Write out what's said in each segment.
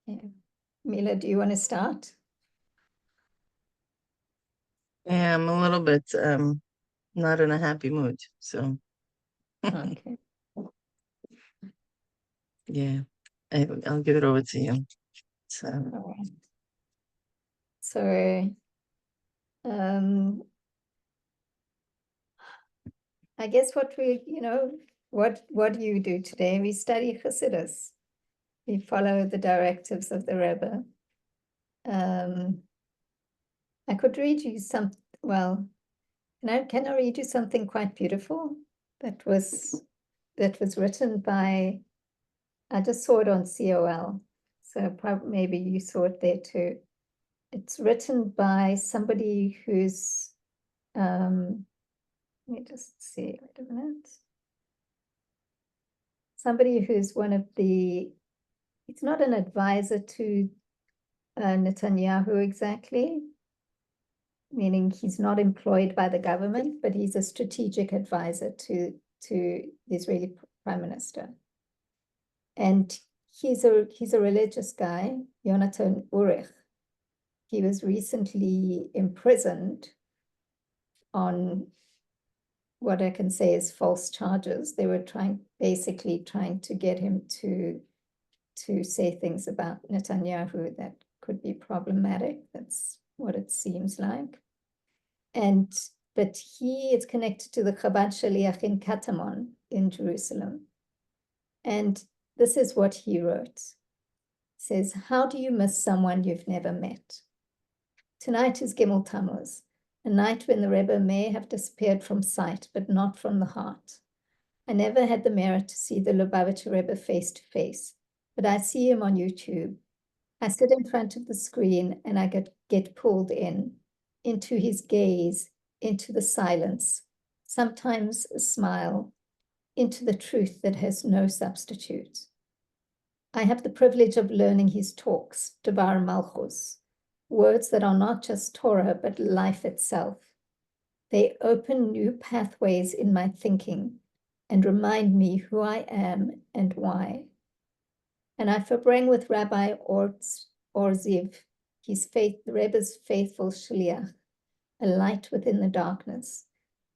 Okay. Mila, do you want to start? Yeah, I'm a little bit not in a happy mood. So Okay. yeah, I'll give it over to you. So All right. So I guess what do you do today? We study Chassidus. We follow the directives of the Rebbe. I could read you can I read you something quite beautiful that was written by, I just saw it on COL, so probably maybe you saw it there too. It's written by somebody who's, let me just see, wait a minute. Somebody who's he's not an advisor to Netanyahu exactly, meaning he's not employed by the government, but he's a strategic advisor to the Israeli prime minister. And he's a religious guy, Yonatan Urich. He was recently imprisoned on what I can say is false charges. They were basically trying to get him to say things about Netanyahu that could be problematic. That's what it seems like. But he is connected to the Chabad Shaliach in Katamon in Jerusalem. And this is what he wrote. He says, how do you miss someone you've never met? Tonight is Gimel Tammuz, a night when the Rebbe may have disappeared from sight, but not from the heart. I never had the merit to see the Lubavitcher Rebbe face to face, but I see him on YouTube. I sit in front of the screen and I get pulled into his gaze, into the silence, sometimes a smile, into the truth that has no substitute. I have the privilege of learning his talks, Devar Malchus, words that are not just Torah, but life itself. They open new pathways in my thinking and remind me who I am and why. And I verbring with Rabbi Orziv, the Rebbe's faithful shliach, a light within the darkness.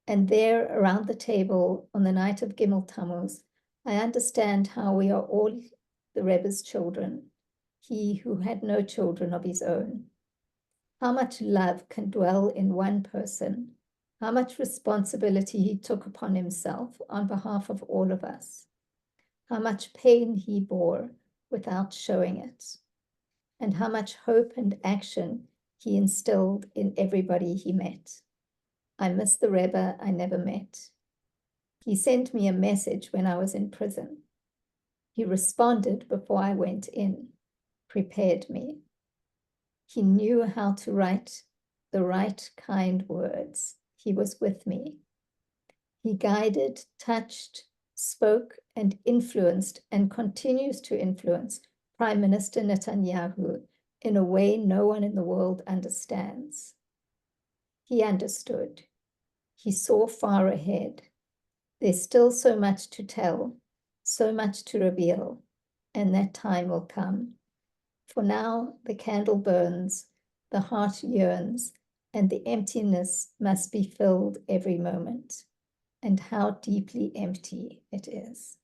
And there, around the table, on the night of Gimel Tammuz, I understand how we are all the Rebbe's children, he who had no children of his own. How much love can dwell in one person, how much responsibility he took upon himself on behalf of all of us, how much pain he bore without showing it, and how much hope and action he instilled in everybody he met. I miss the Rebbe I never met. He sent me a message when I was in prison. He responded before I went in, prepared me. He knew how to write the right kind words. He was with me. He guided, touched, spoke, and influenced, and continues to influence Prime Minister Netanyahu in a way no one in the world understands. He understood. He saw far ahead. There's still so much to tell, so much to reveal, and that time will come. For now, the candle burns, the heart yearns, and the emptiness must be filled every moment. And how deeply empty it is.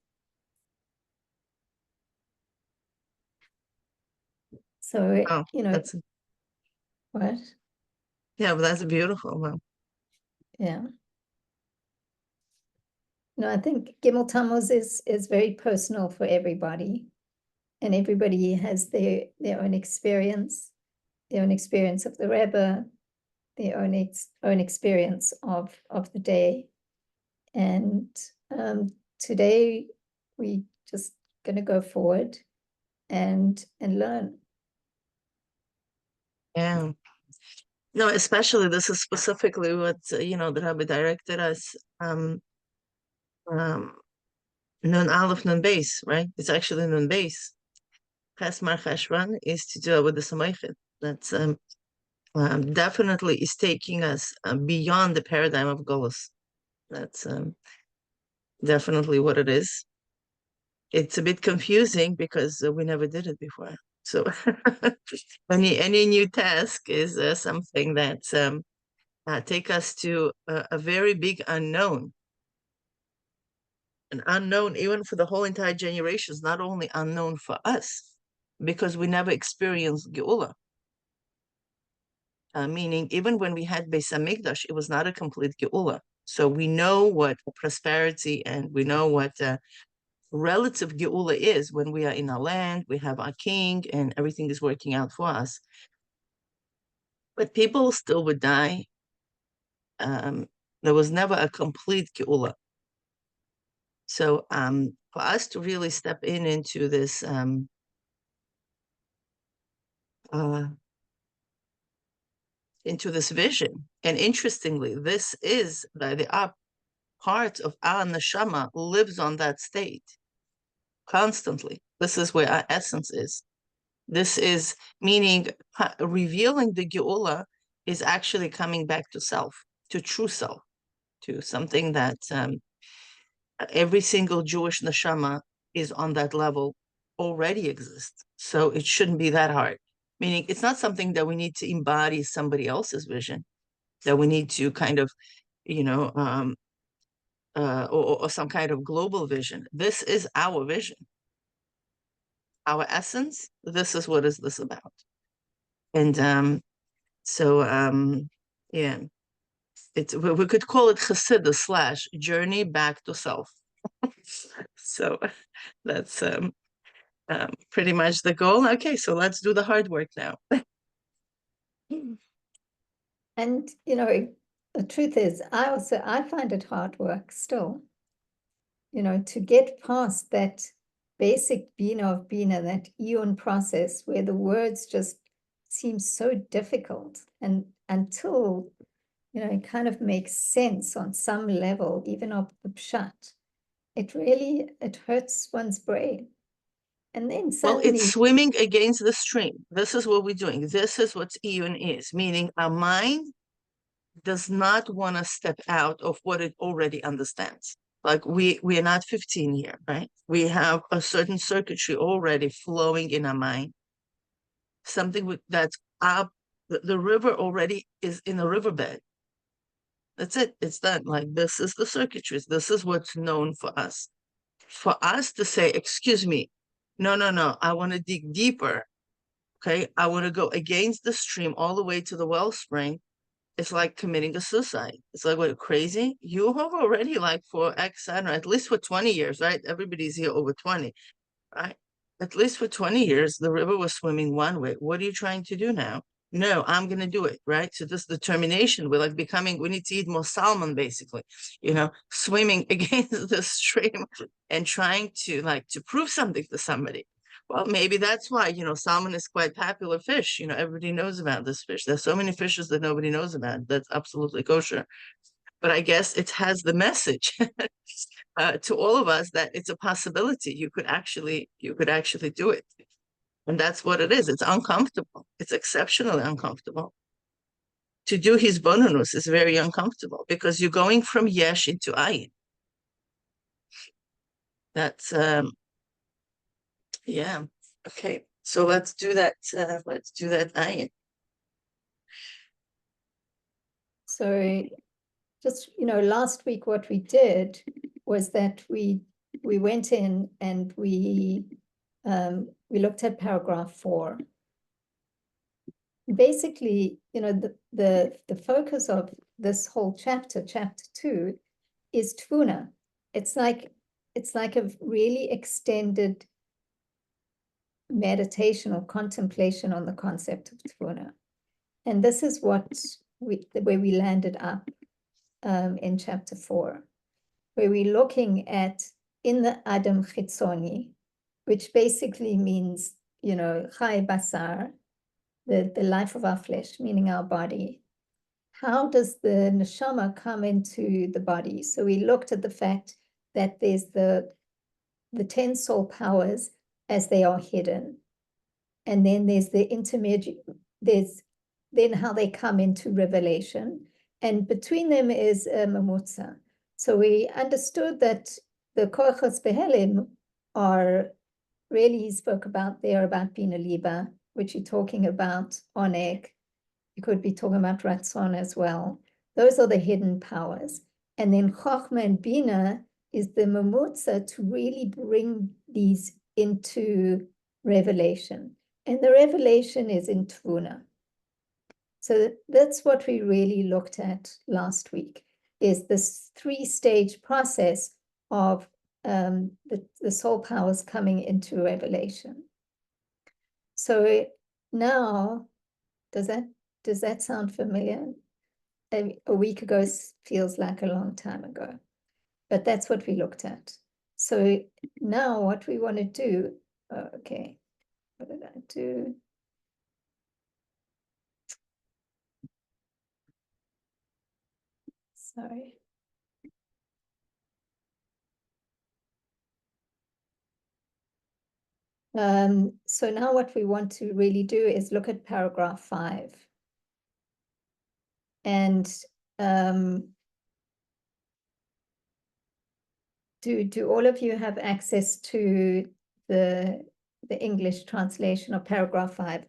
So, what? Yeah, but that's beautiful. Wow. Yeah. No, I think Gimel Tammuz is very personal for everybody. And everybody has their own experience of the Rebbe, their own experience of the day. And today we just going to go forward and learn. Yeah. No, especially this is specifically what the Rabbi directed us. Nun Aleph, Nun Beis, right? It's actually Nun Beis. Chesmar Cheshvan is to do it with the Samoichet. That's definitely is taking us beyond the paradigm of Golos. That's definitely what it is. It's a bit confusing because we never did it before. So any new task is something that take us to a very big unknown. An unknown even for the whole entire generations, not only unknown for us, because we never experienced Geula. Meaning even when we had Beis Hamikdash, it was not a complete Geula. So we know what prosperity and we know what relative Geula is when we are in our land, we have our king, and everything is working out for us. But people still would die. There was never a complete Geula. So for us to really step into this vision, and interestingly, this is the part of our neshama lives on that state constantly. This is where our essence is. This is meaning revealing the Geula is actually coming back to self, to true self, to something that every single Jewish neshama is on that level, already exists. So it shouldn't be that hard. Meaning it's not something that we need to embody somebody else's vision, that we need to kind of, or some kind of global vision. This is our vision. Our essence, this is what is this about. And yeah, we could call it Chassidus / journey back to self. So that's pretty much the goal. Okay, so let's do the hard work now. And the truth is, I find it hard work still. To get past that basic Bina of Bina, that Eon process where the words just seem so difficult, and until it kind of makes sense on some level, even of the pshat, it hurts one's brain. And then suddenly, well, it's swimming against the stream. This is what we're doing. This is what Eon is, meaning our mind does not want to step out of what it already understands. Like we are not 15 here, right? We have a certain circuitry already flowing in our mind. Something that's up, the river already is in a riverbed. That's it. It's done. Like this is the circuitries. This is what's known for us. For us to say, excuse me, no, I want to dig deeper. Okay, I want to go against the stream all the way to the wellspring. It's like committing a suicide. It's like, what, crazy? You have already like for X, I don't know, at least for 20 years, right? Everybody's here over 20, right? At least for 20 years, the river was swimming one way. What are you trying to do now? No, I'm going to do it, right? So this determination, we're like we need to eat more salmon, basically, swimming against the stream and trying to prove something to somebody. Well, maybe that's why, salmon is quite popular fish. Everybody knows about this fish. There's so many fishes that nobody knows about. That's absolutely kosher. But I guess it has the message to all of us that it's a possibility. You could actually do it. And that's what it is. It's uncomfortable. It's exceptionally uncomfortable. To do his bonus is very uncomfortable because you're going from yesh into ayin. That's yeah. Okay. So let's do that. Let's do that ayin. So just, last week what we did was that we went in and we looked at paragraph 4. Basically, the focus of this whole chapter 2, is tfuna. It's like a really extended meditation or contemplation on the concept of tfuna. And this is where we landed up in chapter 4, where we're looking at in the Adam Chitzoni, which basically means, Chai Basar, the life of our flesh, meaning our body. How does the neshama come into the body? So we looked at the fact that there's the 10 soul powers as they are hidden. And then there's the intermediate, there's then how they come into revelation. And between them is mamutza. So we understood that the koachos behelim are really he spoke about there about Bina Liba, which you're talking about Oneg. You could be talking about Ratzon as well. Those are the hidden powers. And then Chochmah and Bina is the mamutza to really bring these into revelation. And the revelation is in Tvuna. So that's what we really looked at last week, is this three-stage process of the soul powers coming into revelation. So now, does that sound familiar? A week ago feels like a long time ago, but that's what we looked at. So now what we want to do, okay, what did I do? Sorry. So now what we want to really do is look at paragraph 5. And do all of you have access to the English translation of paragraph 5?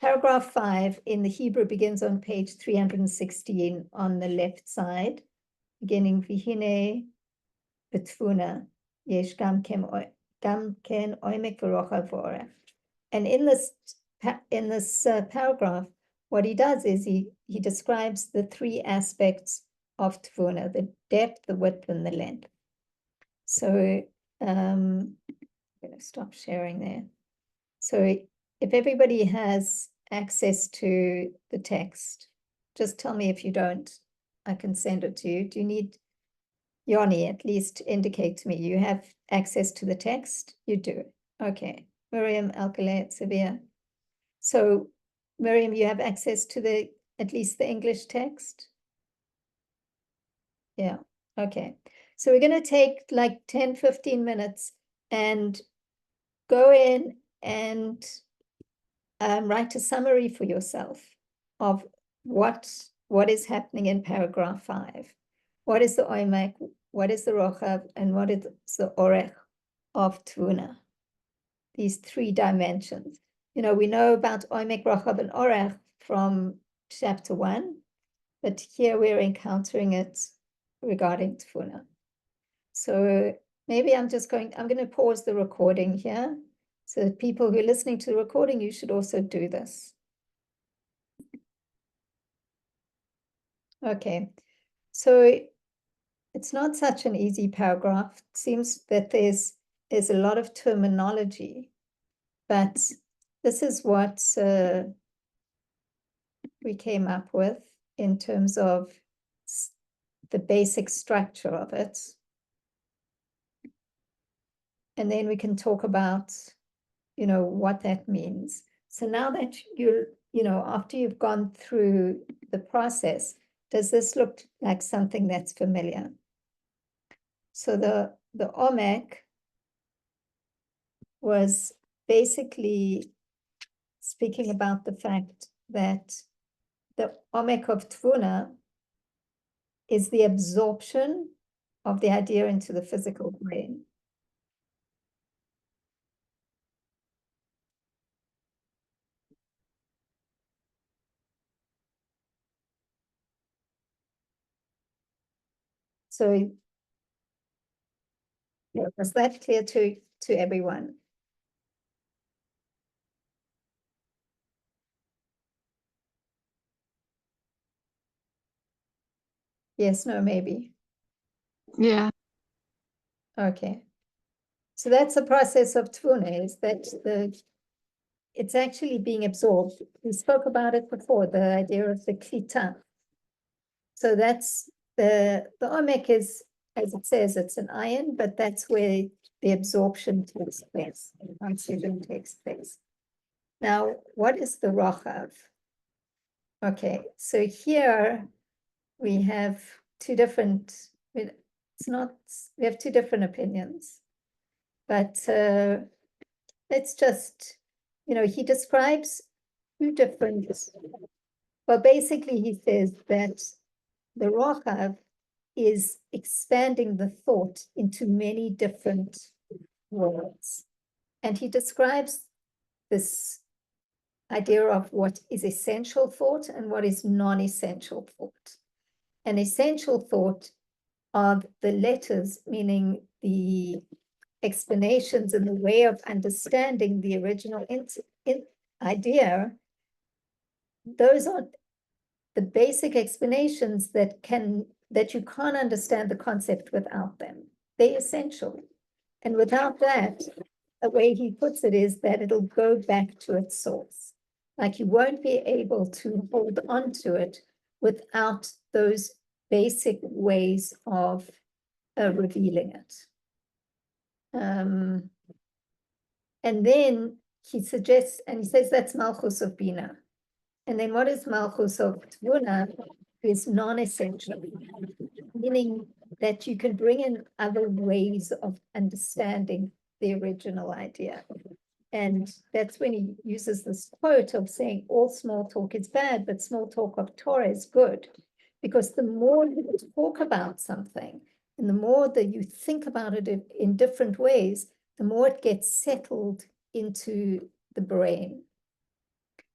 Paragraph 5 in the Hebrew begins on page 316 on the left side, beginning Vihine Betvuna, Yesh Gam Ken Oimek V'Rochav V'Orech. And in this paragraph, what he does is he describes the three aspects of Tvuna: the depth, the width, and the length. So I'm going to stop sharing there. So if everybody has access to the text, just tell me if you don't, I can send it to you. Do you need, Yoni, at least indicate to me you have access to the text? You do. Okay. Miriam, Alkale, Sevilla. So Miriam, you have access to at least the English text? Yeah. Okay. So we're going to take like 10, 15 minutes and go in and write a summary for yourself of what is happening in paragraph 5. What is the oimek, what is the rochav, and what is the orech of Tvuna? These three dimensions. You know, we know about oimek, rochav, and orech from chapter 1, but here we're encountering it regarding Tvuna. So maybe I'm going to pause the recording here. So that people who are listening to the recording, you should also do this. Okay, so it's not such an easy paragraph. It seems that there's a lot of terminology, but this is what we came up with in terms of the basic structure of it. And then we can talk about, you know, what that means. So now that after you've gone through the process, does this look like something that's familiar? So the Omek was basically speaking about the fact that the Omek of Tvuna is the absorption of the idea into the physical brain. So was that clear to everyone? Yes, no, maybe. Yeah. Okay. So that's the process of Tvuna, is that it's actually being absorbed. We spoke about it before, the idea of the klita. So that's the omek is, as it says, it's an iron, but that's where the absorption takes place, the transition takes place. Now, what is the rochav? Okay, so here we have two different, we have two different opinions, but let's just, he describes two different, well, basically he says that the rochav is expanding the thought into many different worlds. And he describes this idea of what is essential thought and what is non-essential thought. An essential thought are the letters, meaning the explanations and the way of understanding the original idea. Those are the basic explanations that you can't understand the concept without them. They're essential. And without that, the way he puts it is that it'll go back to its source. Like you won't be able to hold on to it without those basic ways of revealing it. And then he suggests, and he says that's Malchus of Bina. And then what is Malchus of Tvuna is non-essential, meaning that you can bring in other ways of understanding the original idea. And that's when he uses this quote of saying all small talk is bad, but small talk of Torah is good. Because the more you talk about something, and the more that you think about it in different ways, the more it gets settled into the brain.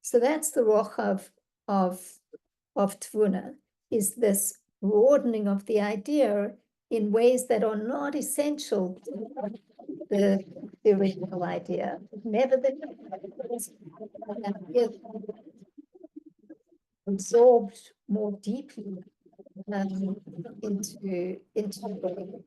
So that's the rochav of Tvuna, is this broadening of the idea in ways that are not essential to the original idea. Nevertheless, absorbed more deeply into the brain.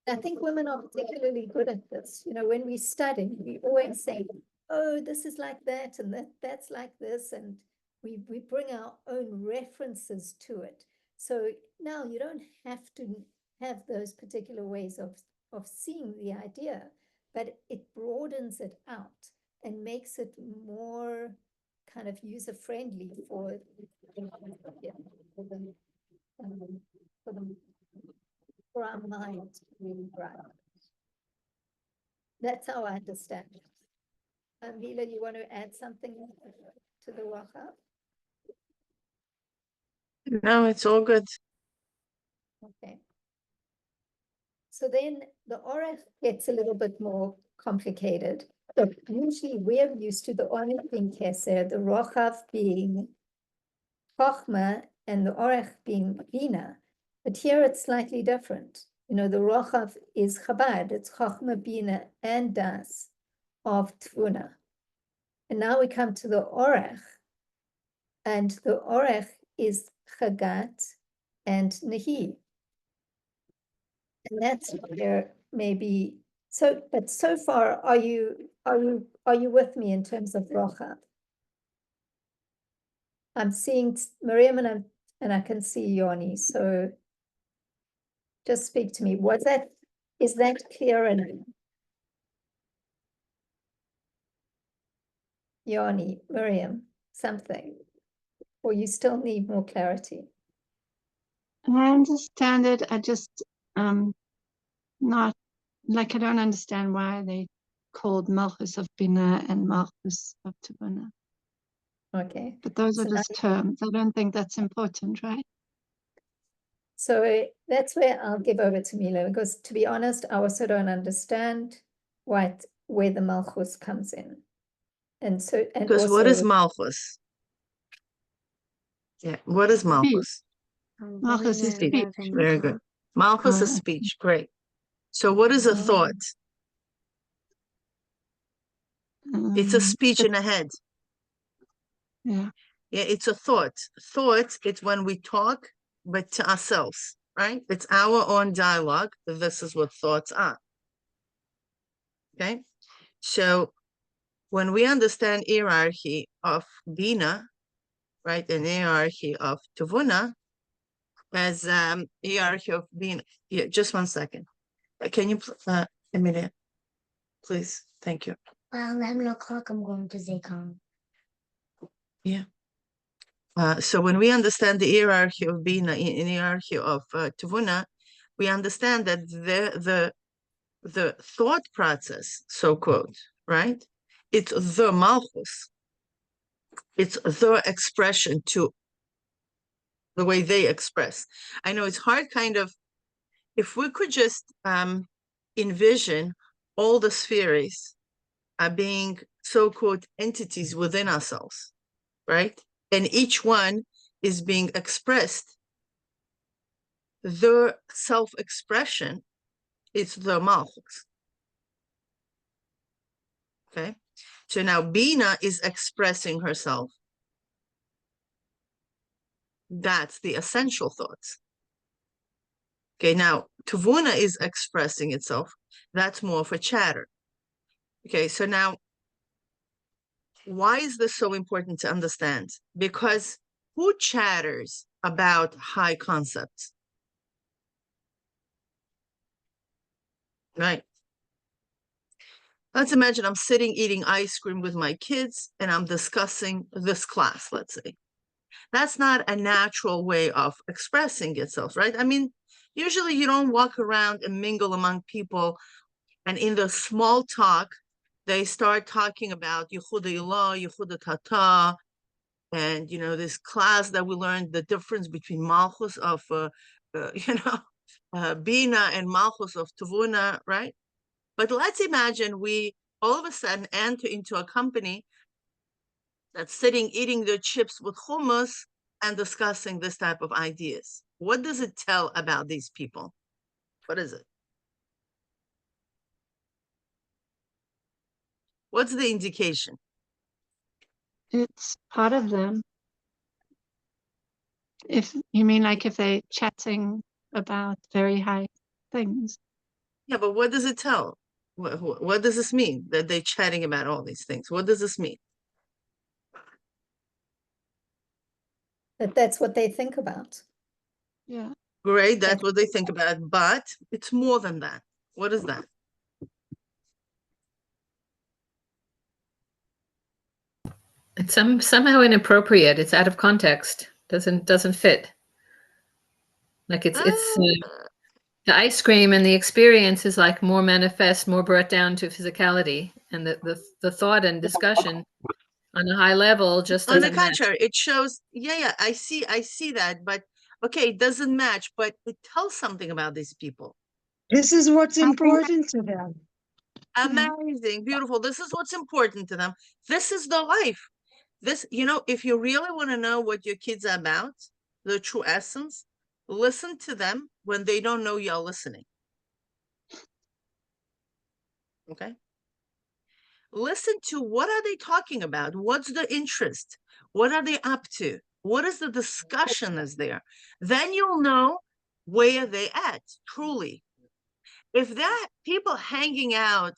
I think women are particularly good at this. You know, when we study, we always say, oh, this is like that, and that's like this, and we bring our own references to it. So now you don't have to have those particular ways of seeing the idea, but it broadens it out and makes it more kind of user-friendly for our mind to really grasp. That's how I understand it. Mila, you want to add something to the Wacha? No, it's all good. Okay. So then the Orech gets a little bit more complicated. So usually we're used to the Orech being Keser, the Rochav being Chochma, and the Orech being Bina. But here it's slightly different. You know, the Rochav is Chabad, it's Chochma, Bina, and Das of Tvuna. And now we come to the Orech, and the Orech is Chagat and Nehi. And that's where maybe so. But so far, are you with me in terms of Rocha? I'm seeing Miriam and I can see Yoni. So just speak to me. Is that clear enough? Yoni, Miriam, something, or you still need more clarity? I understand it. I just not like I don't understand why they called Malchus of Bina and Malchus of Tuvana. Okay. But those are just terms. I don't think that's important, right? So that's where I'll give over to Mila, because to be honest, I also don't understand where the Malchus comes in. And so, and Because also, what is Malchus? Yeah, what is Malchus? Malchus is speech. Very good. Malchus is speech. Great. So what is a thought? It's a speech in the head. Yeah. Yeah, it's a thought. Thought, it's when we talk, but to ourselves, right? It's our own dialogue. This is what thoughts are. Okay? So when we understand hierarchy of Bina, right, and hierarchy of Tuvuna, as hierarchy of Bina, yeah, just 1 second. Can you, Emilia, please? Thank you. 11 o'clock, I'm going to Zaycon. Yeah. So when we understand the hierarchy of Bina in hierarchy of Tuvuna, we understand that the thought process, so quote, right? It's the Malchus. It's the expression to the way they express. I know it's hard kind of, if we could just envision all the spheres are being so-called entities within ourselves, right? And each one is being expressed. The self-expression is the Malchus. Okay, so now Bina is expressing herself. That's the essential thoughts. Okay, now Tavuna is expressing itself. That's more for chatter. Okay, so now, why is this so important to understand? Because who chatters about high concepts? Right? Let's imagine I'm sitting eating ice cream with my kids and I'm discussing this class, let's say. That's not a natural way of expressing itself, right? I mean, usually you don't walk around and mingle among people, and in the small talk, they start talking about Yehuda Ilah, Yehuda Tata, and this class that we learned the difference between Malchus of Bina and Malchus of Tavuna, right? But let's imagine we all of a sudden enter into a company that's sitting eating their chips with hummus and discussing this type of ideas. What does it tell about these people? What is it? What's the indication? It's part of them. If you mean like if they're chatting about very high things. Yeah, but what does it tell? What does this mean that they're chatting about all these things? What does this mean? That's what they think about. Yeah. Great, that's what they think about, but it's more than that. What is that? It's somehow inappropriate. It's out of context. Doesn't fit. Like it's the ice cream and the experience is like more manifest, more brought down to physicality, and the thought and discussion on a high level just on the doesn't match. contrary, it shows, yeah, I see that, but okay, it doesn't match, but it tells something about these people. This is what's important to them. Amazing, beautiful. This is what's important to them. This is the life. This, if you really want to know what your kids are about, the true essence, listen to them when they don't know you're listening. Okay? Listen to what are they talking about? What's the interest? What are they up to? What is the discussion is there? Then you'll know where they at, truly. If that people hanging out,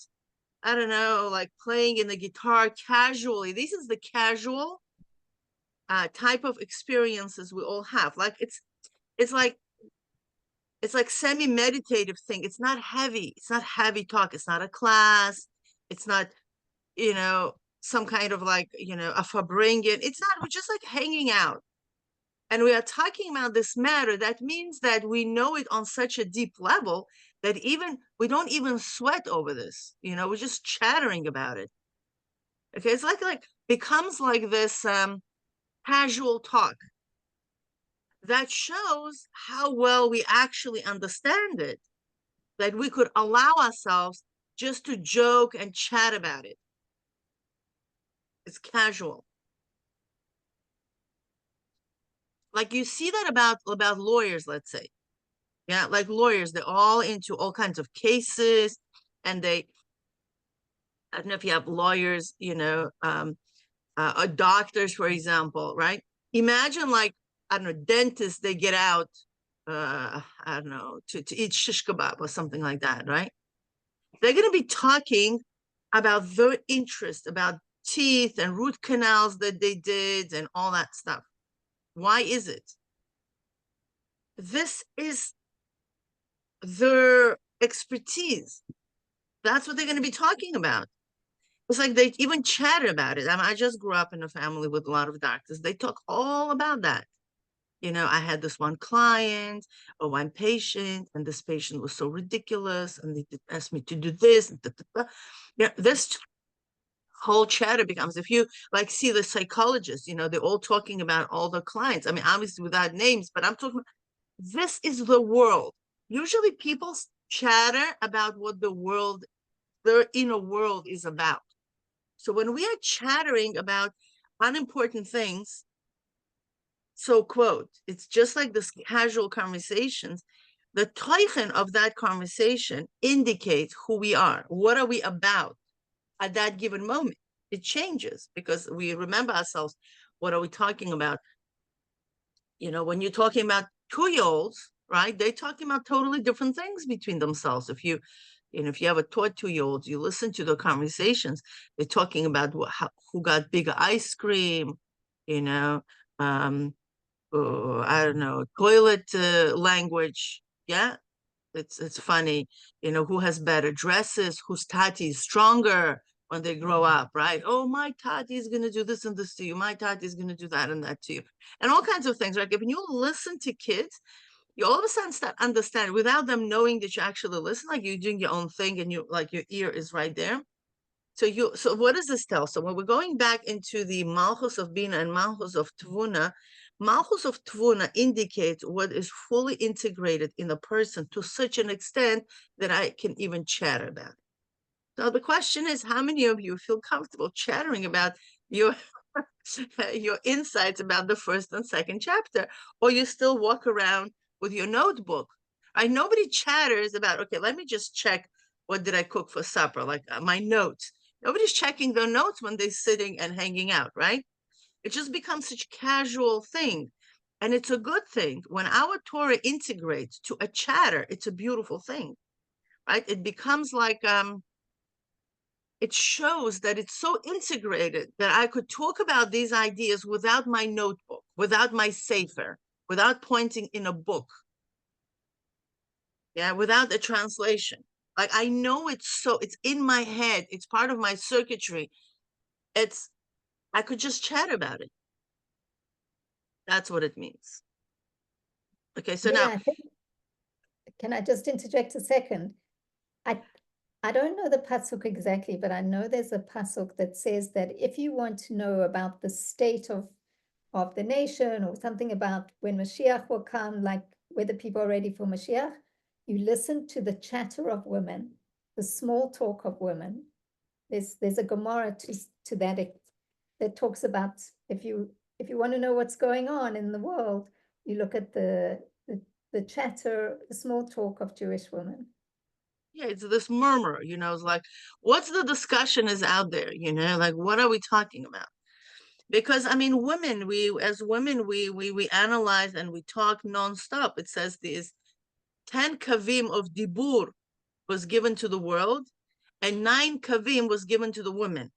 I don't know, like playing in the guitar casually, this is the casual type of experiences we all have. Like it's like semi-meditative thing. It's not heavy. It's not heavy talk. It's not a class. It's not, some kind of like, a Fabringen. It's not, we're just like hanging out. And we are talking about this matter. That means that we know it on such a deep level that we don't even sweat over this. We're just chattering about it. Okay, it's like becomes like this casual talk that shows how well we actually understand it, that we could allow ourselves just to joke and chat about it. It's casual. Like you see that about lawyers, let's say. Yeah, like lawyers, they're all into all kinds of cases, and I don't know if you have lawyers, doctors, for example, right? Imagine like, I don't know, dentists, they get out, I don't know, to eat shish kebab or something like that, right? They're going to be talking about their interest, about teeth and root canals that they did and all that stuff. Why is it? This is their expertise. That's what they're going to be talking about. It's like they even chat about it. I just grew up in a family with a lot of doctors. They talk all about that. I had this one client or one patient, and this patient was so ridiculous, and they asked me to do this. This whole chatter becomes, if you like see the psychologists, they're all talking about all the clients. I mean, obviously without names, but I'm talking, this is the world. Usually people chatter about what the world their inner world is about. So when we are chattering about unimportant things, so quote, it's just like this casual conversations, the teichen of that conversation indicates who we are. What are we about at that given moment? It changes because we remember ourselves. What are we talking about? You know, when you're talking about 2-year-olds, right? They're talking about totally different things between themselves. If you have a taught 2-year-olds, you listen to the conversations, they're talking about who got bigger ice cream, I don't know, toilet language. Yeah, it's funny, who has better dresses, whose tati is stronger when they grow up, right? Oh, my tati is going to do this and this to you. My tati is going to do that and that to you. And all kinds of things, right? If you listen to kids, you all of a sudden start understanding without them knowing that you actually listen, like you're doing your own thing and you like your ear is right there. So what does this tell? So when we're going back into the Malchus of Bina and Malchus of Tvuna indicates what is fully integrated in a person to such an extent that I can even chatter about it. So the question is, how many of you feel comfortable chattering about your your insights about the first and second chapter, or you still walk around with your notebook? Nobody chatters about, okay, let me just check what did I cook for supper, like my notes. Nobody's checking their notes when they're sitting and hanging out, right? It just becomes such a casual thing. And it's a good thing. When our Torah integrates to a chatter, it's a beautiful thing, right? It becomes like, it shows that it's so integrated that I could talk about these ideas without my notebook, without my sefer, without pointing in a book. Yeah, without a translation. Like I know it's in my head. It's part of my circuitry. I could just chat about it. That's what it means. Okay, so now. I think, can I just interject a second? I don't know the pasuk exactly, but I know there's a pasuk that says that if you want to know about the state of the nation or something about when Mashiach will come, like whether people are ready for Mashiach, you listen to the chatter of women, the small talk of women. There's a Gemara to that talks about if you want to know what's going on in the world, you look at the chatter, the small talk of Jewish women. Yeah, it's this murmur, it's like, what's the discussion is out there, like, what are we talking about? Because, women, we analyze and we talk nonstop. It says these 10 kavim of dibur was given to the world, and 9 kavim was given to the women.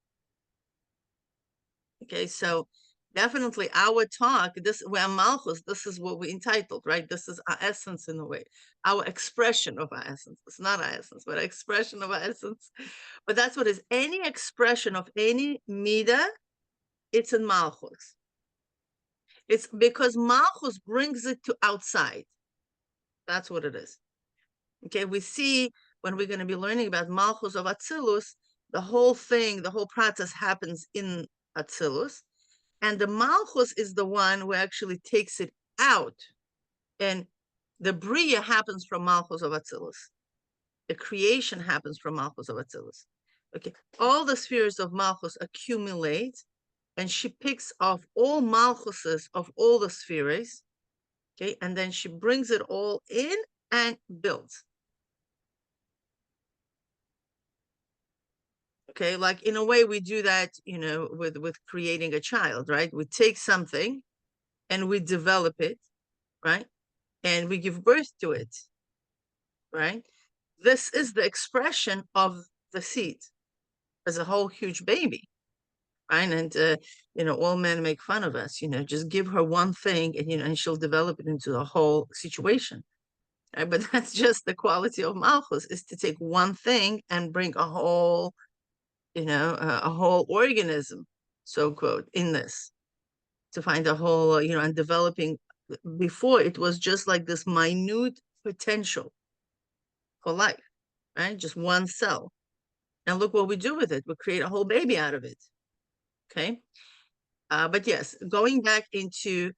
Okay, so definitely our talk, we're Malchus, this is what we entitled, right? This is our essence in a way, our expression of our essence. It's not our essence, but expression of our essence. But that's what is any expression of any midah, it's in Malchus. It's because Malchus brings it to outside. That's what it is. Okay, we see when we're going to be learning about Malchus of Atzilus, the whole process happens in Atzilus. And the Malchus is the one who actually takes it out. And the Bria happens from Malchus of Atzilus. The creation happens from Malchus of Atzilus. Okay, all the spheres of Malchus accumulate, and she picks off all Malchuses of all the spheres. Okay, and then she brings it all in and builds. Okay, like in a way we do that, with creating a child, right? We take something and we develop it, right? And we give birth to it, right? This is the expression of the seed as a whole huge baby, right? And, all men make fun of us, just give her one thing and, and she'll develop it into a whole situation. Right? But that's just the quality of Malchus, is to take one thing and bring a whole, a whole organism, so quote, in this, to find a whole, and developing. Before it was just like this minute potential for life, right? Just one cell. And look what we do with it. We create a whole baby out of it. Okay. But yes, going back into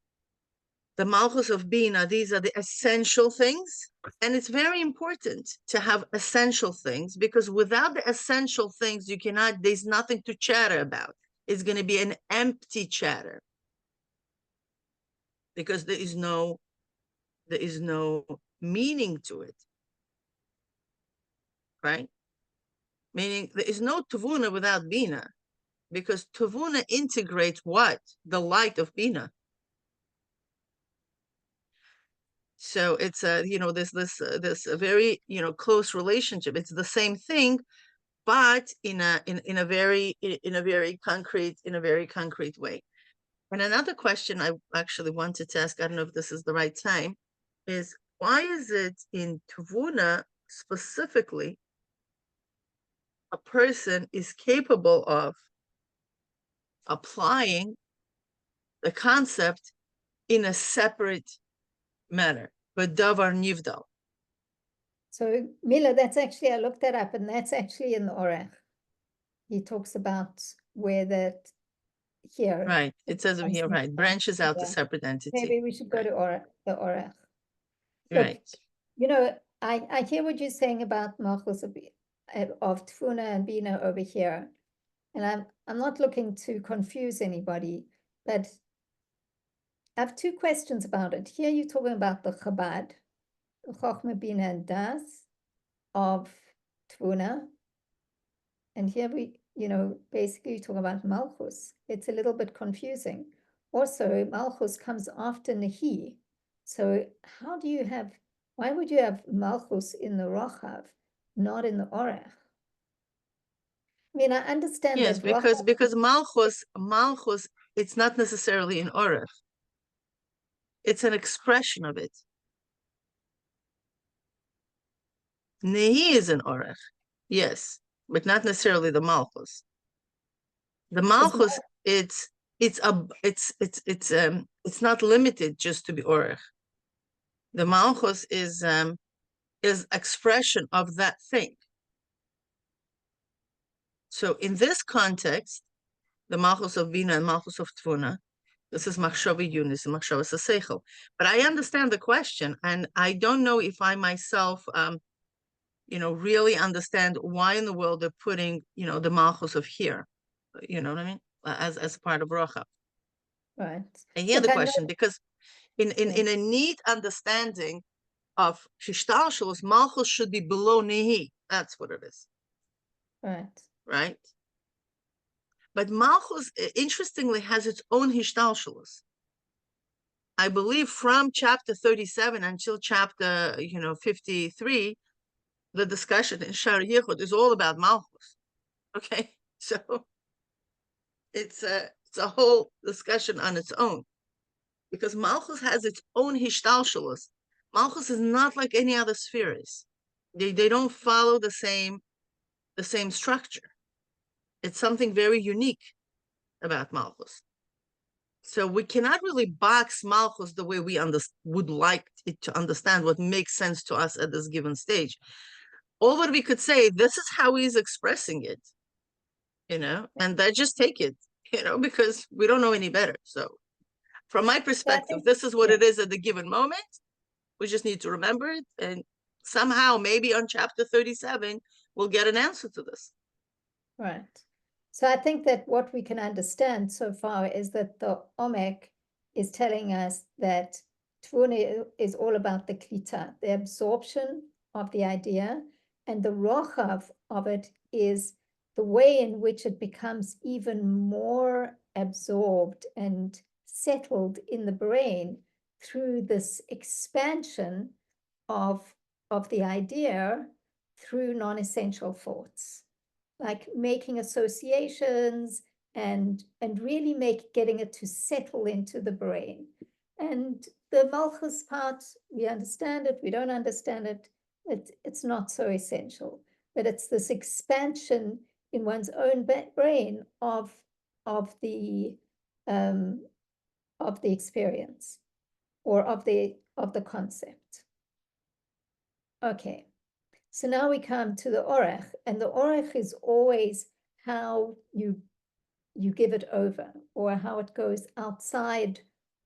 the Malchus of Bina, these are the essential things. And it's very important to have essential things, because without the essential things, there's nothing to chatter about. It's going to be an empty chatter, because there is no meaning to it, right? Meaning there is no Tavuna without Bina, because Tavuna integrates what? The light of Bina. So it's this very close relationship. It's the same thing, but in a very concrete way. And another question I actually wanted to ask, I don't know if this is the right time, is why is it in Tavuna specifically a person is capable of applying the concept in a separate manner, but davar nivdal? So Mila, that's actually, I looked that up, and that's actually in the Orach. He talks about where that here. Right, it says over here, comes right, from. branches out to Yeah. separate entity. Maybe we should go Right. to the Orach. Look, Right. I hear what you're saying about Malchus of Tfuna and Bina over here, and I'm not looking to confuse anybody, but I have two questions about it. Here you're talking about the Chabad, the Chochmah, Bina, and Das of Tfuna, and here we, basically talking about Malchus. It's a little bit confusing. Also, Malchus comes after Nehi. So why would you have Malchus in the Rochav, not in the Orach? I mean, I understand Yes, that because Malchus, it's not necessarily in Orach. It's an expression of it. Nehi is an Orach, yes, but not necessarily the Malchus. The Malchus, it's not limited just to be Orach. The Malchus is expression of that thing. So in this context, the Malchus of Bina and Malchus of Tvuna, this is Machshava Yunis and Machshava Seichel. But I understand the question, and I don't know if I myself, really understand why in the world they're putting, the Malchus of here. You know what I mean? As part of Rocha. Right. I hear the question, because in a neat understanding of Shishtalshalos, Malchus should be below Nehi. That's what it is. Right. Right? But Malchus, interestingly, has its own Hishtalshalos. I believe from chapter 37 until chapter 53, the discussion in Shar Yichud is all about Malchus. Okay, so it's a whole discussion on its own, because Malchus has its own Hishtalshalos. Malchus is not like any other spheres. They don't follow the same structure. It's something very unique about Malchus. So we cannot really box Malchus the way we would like it to understand what makes sense to us at this given stage. All that we could say, this is how he's expressing it, and then just take it, because we don't know any better. So from my perspective, this is what it is at the given moment. We just need to remember it, and somehow maybe on chapter 37, we'll get an answer to this. Right. So I think that what we can understand so far is that the Omek is telling us that Tvuna is all about the Klita, the absorption of the idea, and the Rochav of it is the way in which it becomes even more absorbed and settled in the brain through this expansion of the idea through non-essential thoughts, like making associations and really getting it to settle into the brain. And the Malchus part, we understand it, we don't understand it, it's not so essential, but it's this expansion in one's own brain of the experience or of the concept. Okay. So now we come to the Orach, and the Orach is always how you give it over, or how it goes outside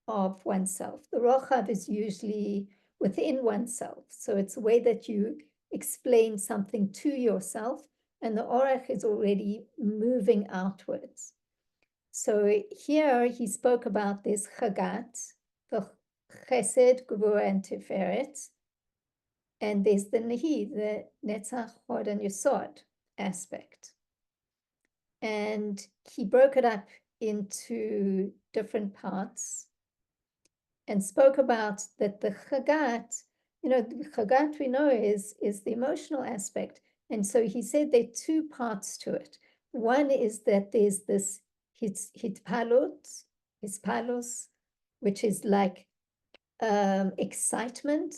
of oneself. The rochav is usually within oneself. So it's a way that you explain something to yourself, and the orach is already moving outwards. So here he spoke about this chagat, the chesed, gevurah, and tiferet, and there's the nehi, the netzach, hod, and yesod aspect. And he broke it up into different parts and spoke about that the chagat, the chagat we know is the emotional aspect. And so he said there are two parts to it. One is that there's this hitpalos, which is like excitement.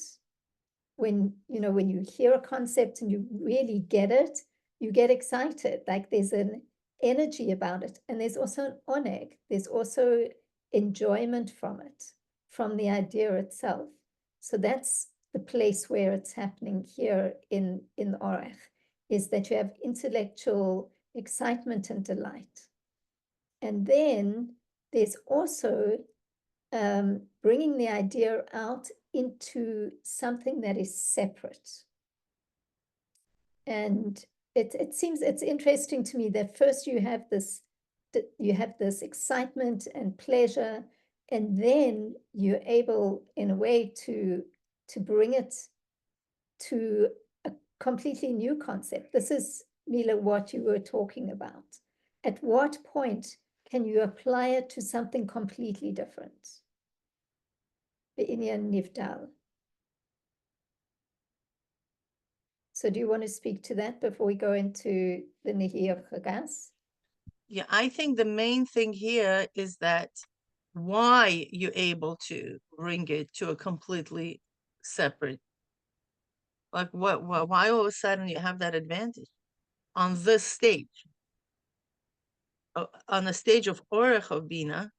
When you hear a concept and you really get it, you get excited. Like there's an energy about it. And there's also an oneg. There's also enjoyment from it, from the idea itself. So that's the place where it's happening here in the orach, is that you have intellectual excitement and delight. And then there's also bringing the idea out into something that is separate. And it seems, it's interesting to me that first you have this excitement and pleasure, and then you're able in a way to bring it to a completely new concept. This is, Mila, what you were talking about. At what point can you apply it to something completely different? Be'inyan nivdal. So do you want to speak to that before we go into the Nehi of Chagas? Yeah, I think the main thing here is that why you're able to bring it to a completely separate, like why all of a sudden you have that advantage on this stage, on the stage of Orach of Bina.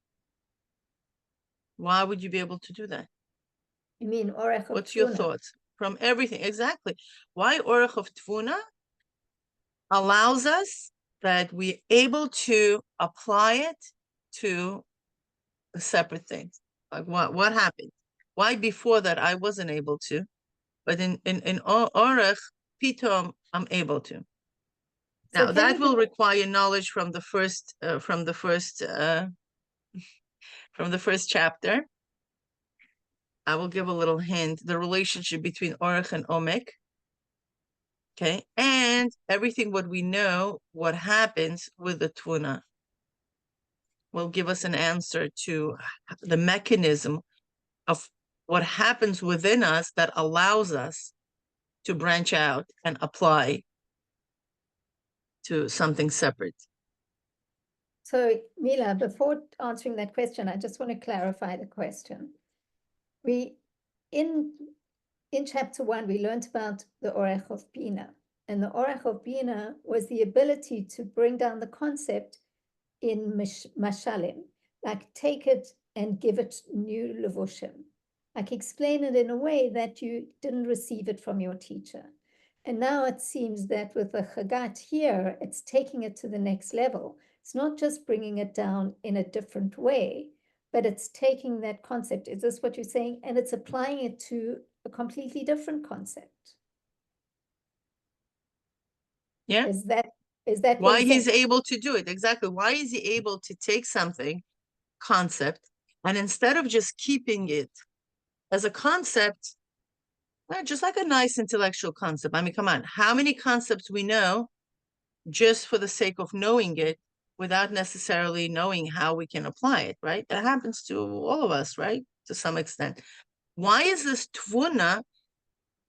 Why would you be able to do that? You mean Orach of What's your Tfuna? thoughts from everything? Exactly. Why Orach of Tfuna allows us that we're able to apply it to separate things. Like what happened? Why before that I wasn't able to, but in Orach, Pitom, I'm able to. Now that will require knowledge from the first chapter. I will give a little hint: the relationship between Orach and Omek. Okay, and everything what we know, what happens with the Tuna, will give us an answer to the mechanism of what happens within us that allows us to branch out and apply to something separate. So Mila, before answering that question, I just want to clarify the question. In chapter 1, we learned about the Orach of Bina, and the Orach of Bina was the ability to bring down the concept in mashalim, like take it and give it new levushim, like explain it in a way that you didn't receive it from your teacher. And now it seems that with the Chagat here, it's taking it to the next level. It's not just bringing it down in a different way, but it's taking that concept. Is this what you're saying? And it's applying it to a completely different concept. Yeah. Is that why he's able to do it? Exactly. Why is he able to take something, concept, and instead of just keeping it as a concept, just like a nice intellectual concept. I mean, come on, how many concepts we know just for the sake of knowing it without necessarily knowing how we can apply it, right? That happens to all of us, right? To some extent. Why is this tvuna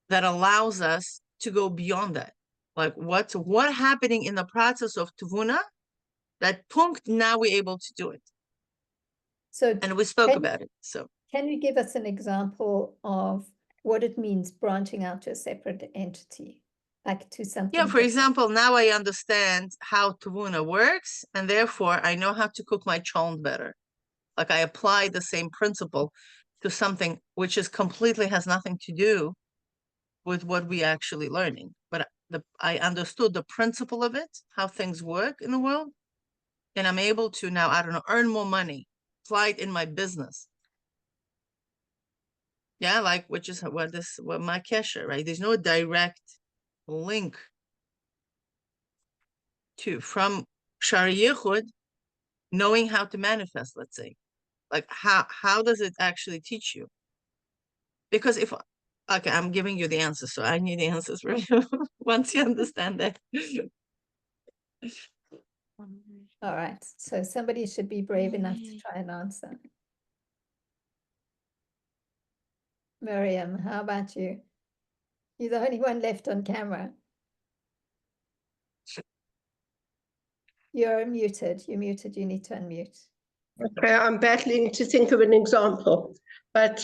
that allows us to go beyond that? Like what happening in the process of tvuna that punkt now we're able to do it? So, and we spoke about it. So can you give us an example of what it means branching out to a separate entity, like to something? Yeah, for different? example, now I understand how Tavuna works, and therefore I know how to cook my cholent better. Like I apply the same principle to something which is completely has nothing to do with what we actually learning. But I understood the principle of it, how things work in the world, and I'm able to now, I don't know, earn more money, apply it in my business. Yeah, like which is what my kesher, right? There's no direct link from Shari Yichud knowing how to manifest, let's say. Like how does it actually teach you? Because if okay, I'm giving you the answers, so I need the answers for you once you understand that. All right, so somebody should be brave enough to try and answer. Miriam, how about you? You're the only one left on camera. You're muted. You're muted. You need to unmute. Okay, I'm battling to think of an example, but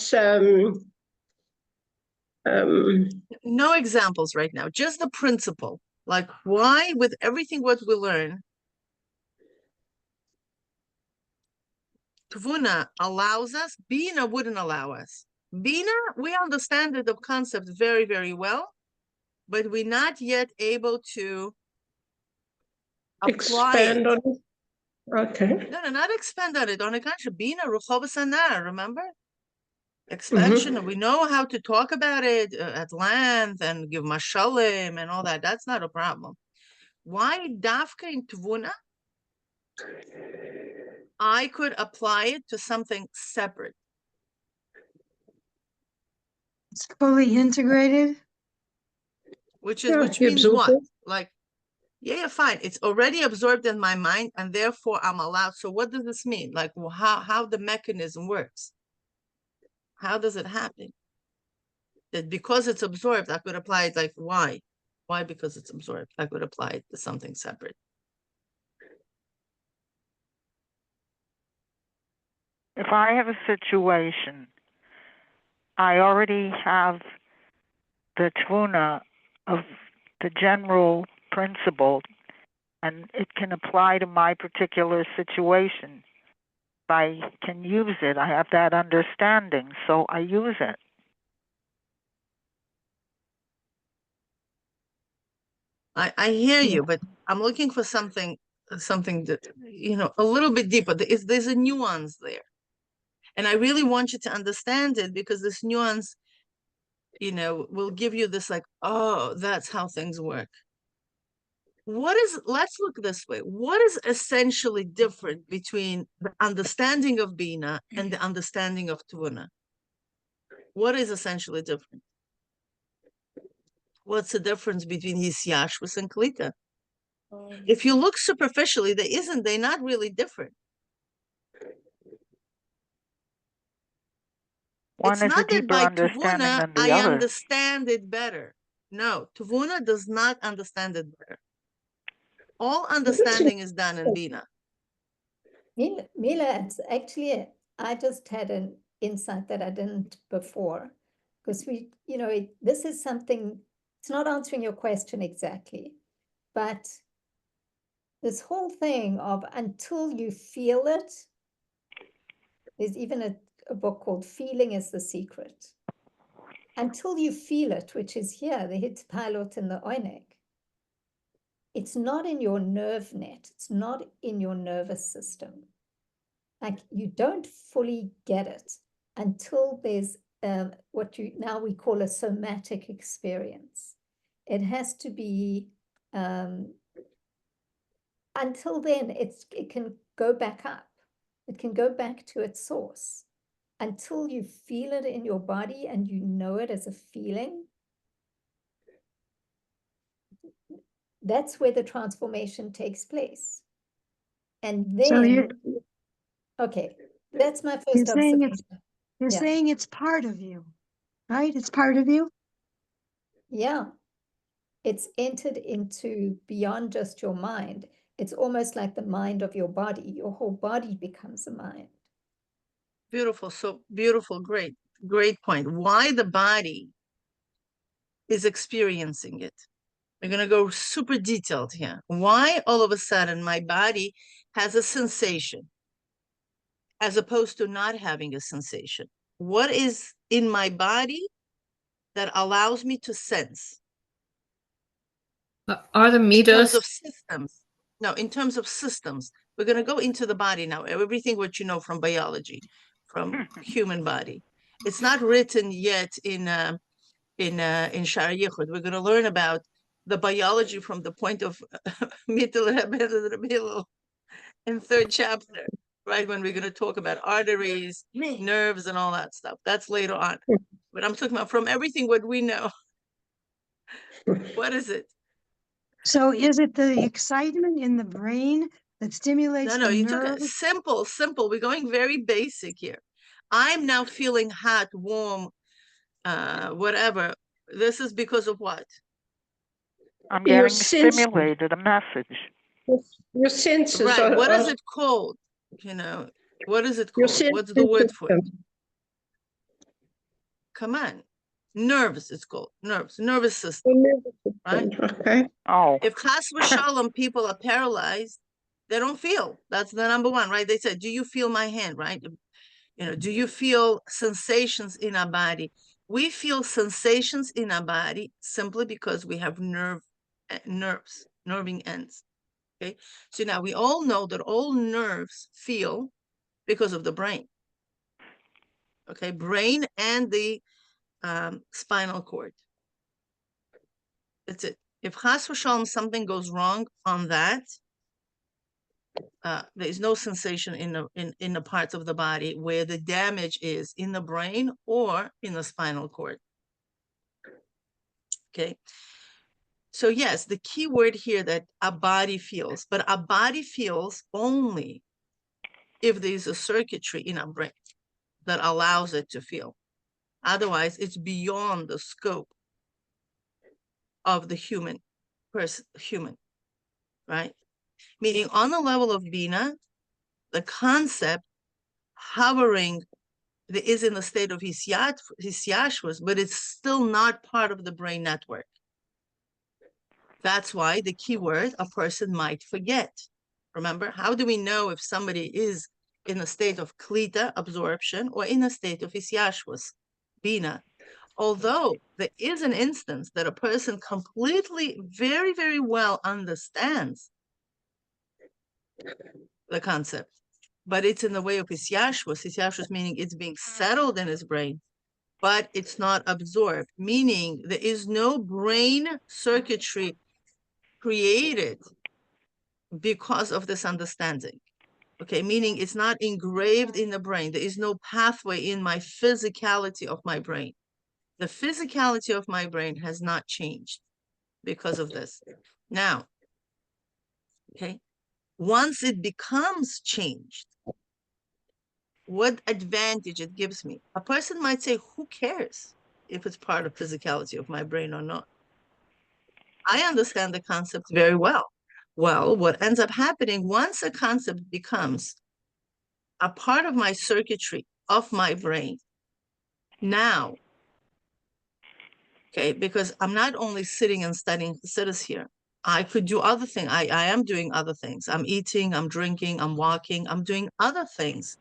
No examples right now, just the principle. Like why, with everything what we learn, Tvuna allows us, Bina wouldn't allow us. Bina, we understand the concept very, very well, but we're not yet able to apply expand it. on it. Okay. No, not expand on it. On the contrary, Bina, Ruchov Sanar, remember? Expansion, and we know how to talk about it at length and give mashalim and all that. That's not a problem. Why dafka in Tvuna? I could apply it to something separate. It's fully integrated. Which Yeah, means absorb what? it. Like, yeah, fine. It's already absorbed in my mind, and therefore I'm allowed. So what does this mean? Like, well, how the mechanism works? How does it happen? That because it's absorbed, I could apply it. Like, why? Why? Because it's absorbed. I could apply it to something separate. If I have a situation, I already have the tvuna of the general principle, and it can apply to my particular situation. If I can use it, I have that understanding, so I use it. I hear you, but I'm looking for something that, a little bit deeper. There's a nuance there. And I really want you to understand it, because this nuance, will give you this like, oh, that's how things work. Let's look this way. What is essentially different between the understanding of Bina and the understanding of Tvuna? What is essentially different? What's the difference between Hisyashvus and Klita? If you look superficially, they're not really different. One It's is a not that deeper by understanding Tvuna, than the I other. understand it better. No, Tvuna does not understand it better. All understanding is done in Bina. Mila, it's actually, I just had an insight that I didn't before, because this is something, it's not answering your question exactly, but this whole thing of until you feel it, there's even a book called Feeling is the Secret. Until you feel it, which is here, the hit pilot and the oinek, it's not in your nerve net, it's not in your nervous system. Like you don't fully get it until there's what we call a somatic experience. It has to be, until then, it can go back up. It can go back to its source. Until you feel it in your body and you know it as a feeling, that's where the transformation takes place. And then, okay, that's my first observation. You're saying it's part of you, right? It's part of you. Yeah, it's entered into beyond just your mind. It's almost like the mind of your body. Your whole body becomes a mind. Beautiful. So beautiful. Great point. Why the body is experiencing it. We're going to go super detailed here. Why all of a sudden my body has a sensation as opposed to not having a sensation? What is in my body that allows me to sense? Are the In terms mitos of systems. No, in terms of systems. We're going to go into the body now. Everything what you know from biology, from human body. It's not written yet in Shara Yichud. We're going to learn about the biology from the point of Mittel Rebbe Hillel in 3rd chapter, right? When we're going to talk about arteries, nerves, and all that stuff. That's later on. But I'm talking about from everything what we know. What is it? So is it the excitement in the brain that stimulates No, the you took it nerves? simple. We're going very basic here. I'm now feeling hot, warm, whatever. This is because of what? I'm Your getting senses. stimulated, a message. Your senses Right. are, What is it called? You know, what is it your called? sense What's the word for it? system. Come on. Nerves, it's called. Nerves, nervous system. Your nervous Right? system, okay. Oh, If chas v'shalom people are paralyzed, they don't feel. That's the number one, right? They said, do you feel my hand, right? You know, do you feel sensations in our body? We feel sensations in our body simply because we have nerves, nerving ends. Okay, so now we all know that all nerves feel because of the brain. Okay, brain and the spinal cord. That's it. If chas v'shalom something goes wrong on that, there is no sensation in the parts of the body where the damage is in the brain or in the spinal cord. Okay. So yes, the key word here that our body feels, but our body feels only if there's a circuitry in our brain that allows it to feel. Otherwise, it's beyond the scope of the human, right? Meaning on the level of Bina, the concept hovering is in the state of hisyashvus, but it's still not part of the brain network. That's why the key word a person might forget. Remember, how do we know if somebody is in a state of klita, absorption, or in a state of hisyashvus, bina? Although there is an instance that a person completely, very, very well understands the concept, but it's in the way of hisyashvus meaning it's being settled in his brain, but it's not absorbed, meaning there is no brain circuitry created because of this understanding. Okay, meaning it's not engraved in the brain. There is no pathway in my physicality of my brain. The physicality of my brain has not changed because of this. Now, okay, once it becomes changed, what advantage it gives me? A person might say, who cares if it's part of physicality of my brain or not? I understand the concept very well. Well, what ends up happening once a concept becomes a part of my circuitry of my brain, now, okay, because I'm not only sitting and studying Chassidus here, I could do other things. I am doing other things. I'm eating, I'm drinking, I'm walking, I'm doing other things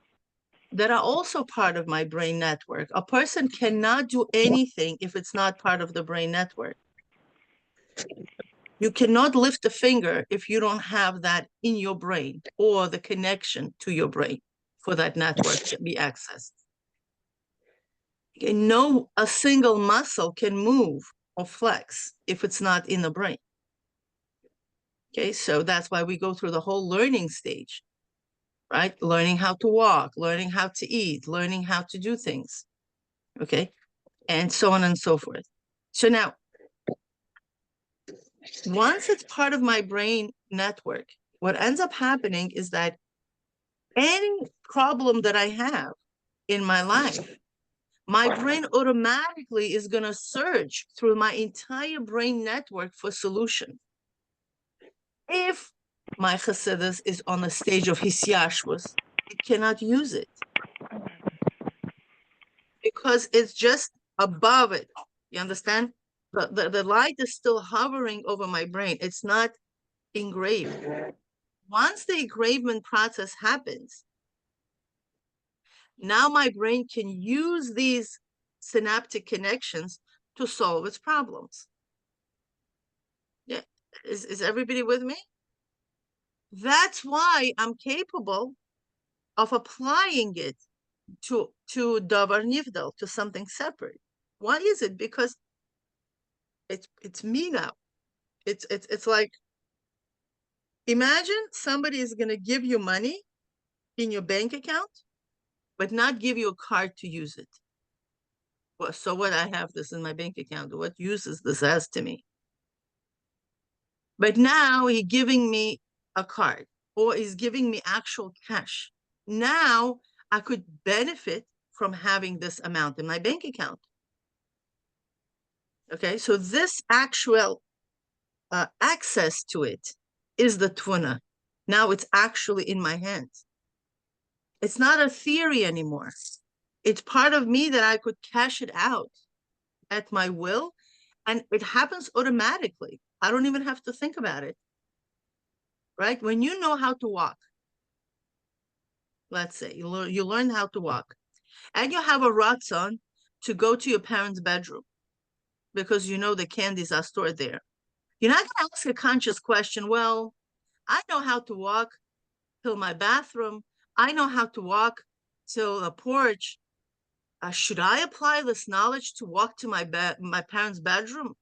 that are also part of my brain network. A person cannot do anything if it's not part of the brain network. You cannot lift a finger if you don't have that in your brain or the connection to your brain for that network to be accessed. Okay, a single muscle can move or flex if it's not in the brain. Okay, so that's why we go through the whole learning stage, right? Learning how to walk, learning how to eat, learning how to do things, okay? And so on and so forth. So now, once it's part of my brain network, what ends up happening is that any problem that I have in my life, my brain automatically is going to search through my entire brain network for solution. If my Chassidus is on the stage of hisyashvus, it cannot use it because it's just above it. You understand? The light is still hovering over my brain. It's not engraved. Once the engravement process happens, now my brain can use these synaptic connections to solve its problems. Yeah, is everybody with me? That's why I'm capable of applying it to davar nivdal, to something separate. Why is it? Because it's me now. It's like, imagine somebody is going to give you money in your bank account, but not give you a card to use it. Well, so what? I have this in my bank account. What use is this as to me? But now he's giving me a card, or he's giving me actual cash. Now I could benefit from having this amount in my bank account. Okay, so this actual access to it is the tvuna. Now it's actually in my hands. It's not a theory anymore. It's part of me that I could cash it out at my will, and it happens automatically. I don't even have to think about it. Right? When you know how to walk, let's say you learn how to walk, and you have a ratzon to go to your parents' bedroom because you know the candies are stored there. You're not going to ask a conscious question, well, I know how to walk till my bathroom. I know how to walk till the porch. Should I apply this knowledge to walk to my parents' bedroom?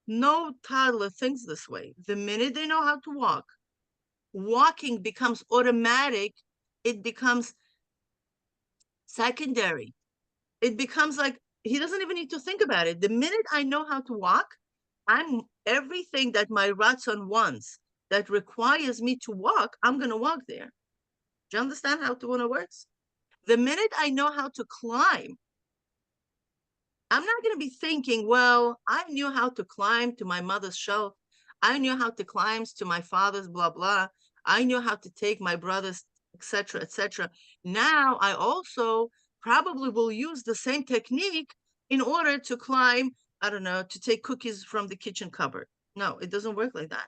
No toddler thinks this way. The minute they know how to walk, walking becomes automatic. It becomes secondary. It becomes like he doesn't even need to think about it. The minute I know how to walk, I'm everything that my ratzon wants that requires me to walk, I'm going to walk there. Do you understand how Tavuna works? The minute I know how to climb, I'm not going to be thinking, well, I knew how to climb to my mother's shelf. I knew how to climb to my father's blah, blah. I knew how to take my brother's, etc., etc. Now I also probably will use the same technique in order to climb, I don't know, to take cookies from the kitchen cupboard. No, it doesn't work like that.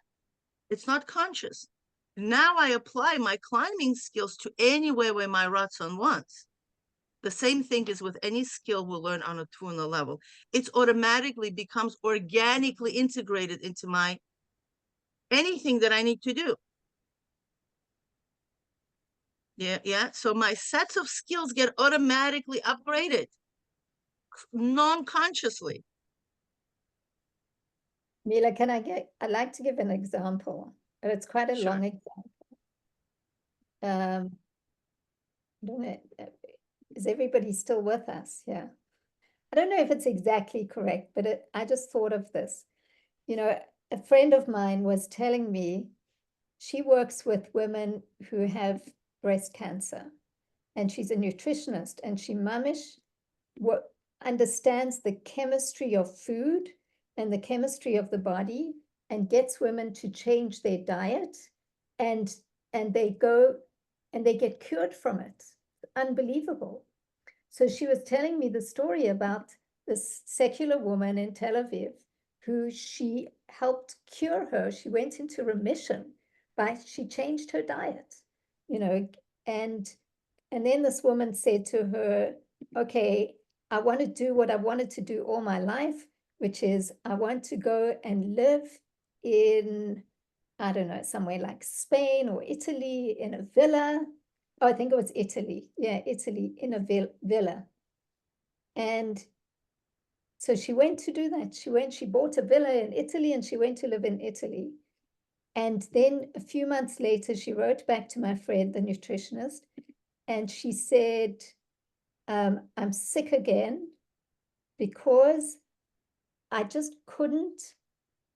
It's not conscious. Now I apply my climbing skills to anywhere where my ratzon wants. The same thing is with any skill we'll learn on a tvuna level. It automatically becomes organically integrated into my anything that I need to do. Yeah. So my sets of skills get automatically upgraded, non-consciously. Mila, I'd like to give an example, but it's quite a Sure. long example. I don't know, is everybody still with us? Yeah. I don't know if it's exactly correct, but I just thought of this. You know, a friend of mine was telling me she works with women who have breast cancer, and she's a nutritionist, and she understands the chemistry of food and the chemistry of the body, and gets women to change their diet, and they go and they get cured from it. Unbelievable. So she was telling me the story about this secular woman in Tel Aviv who she helped cure her. She went into remission she changed her diet, you know, and then this woman said to her, okay, I want to do what I wanted to do all my life, which is I want to go and live in, I don't know, somewhere like Spain or Italy in a villa. Oh, I think it was Italy. Yeah, Italy in a villa. And so she went to do that. She bought a villa in Italy and she went to live in Italy. And then a few months later, she wrote back to my friend, the nutritionist, and she said, I'm sick again because I just couldn't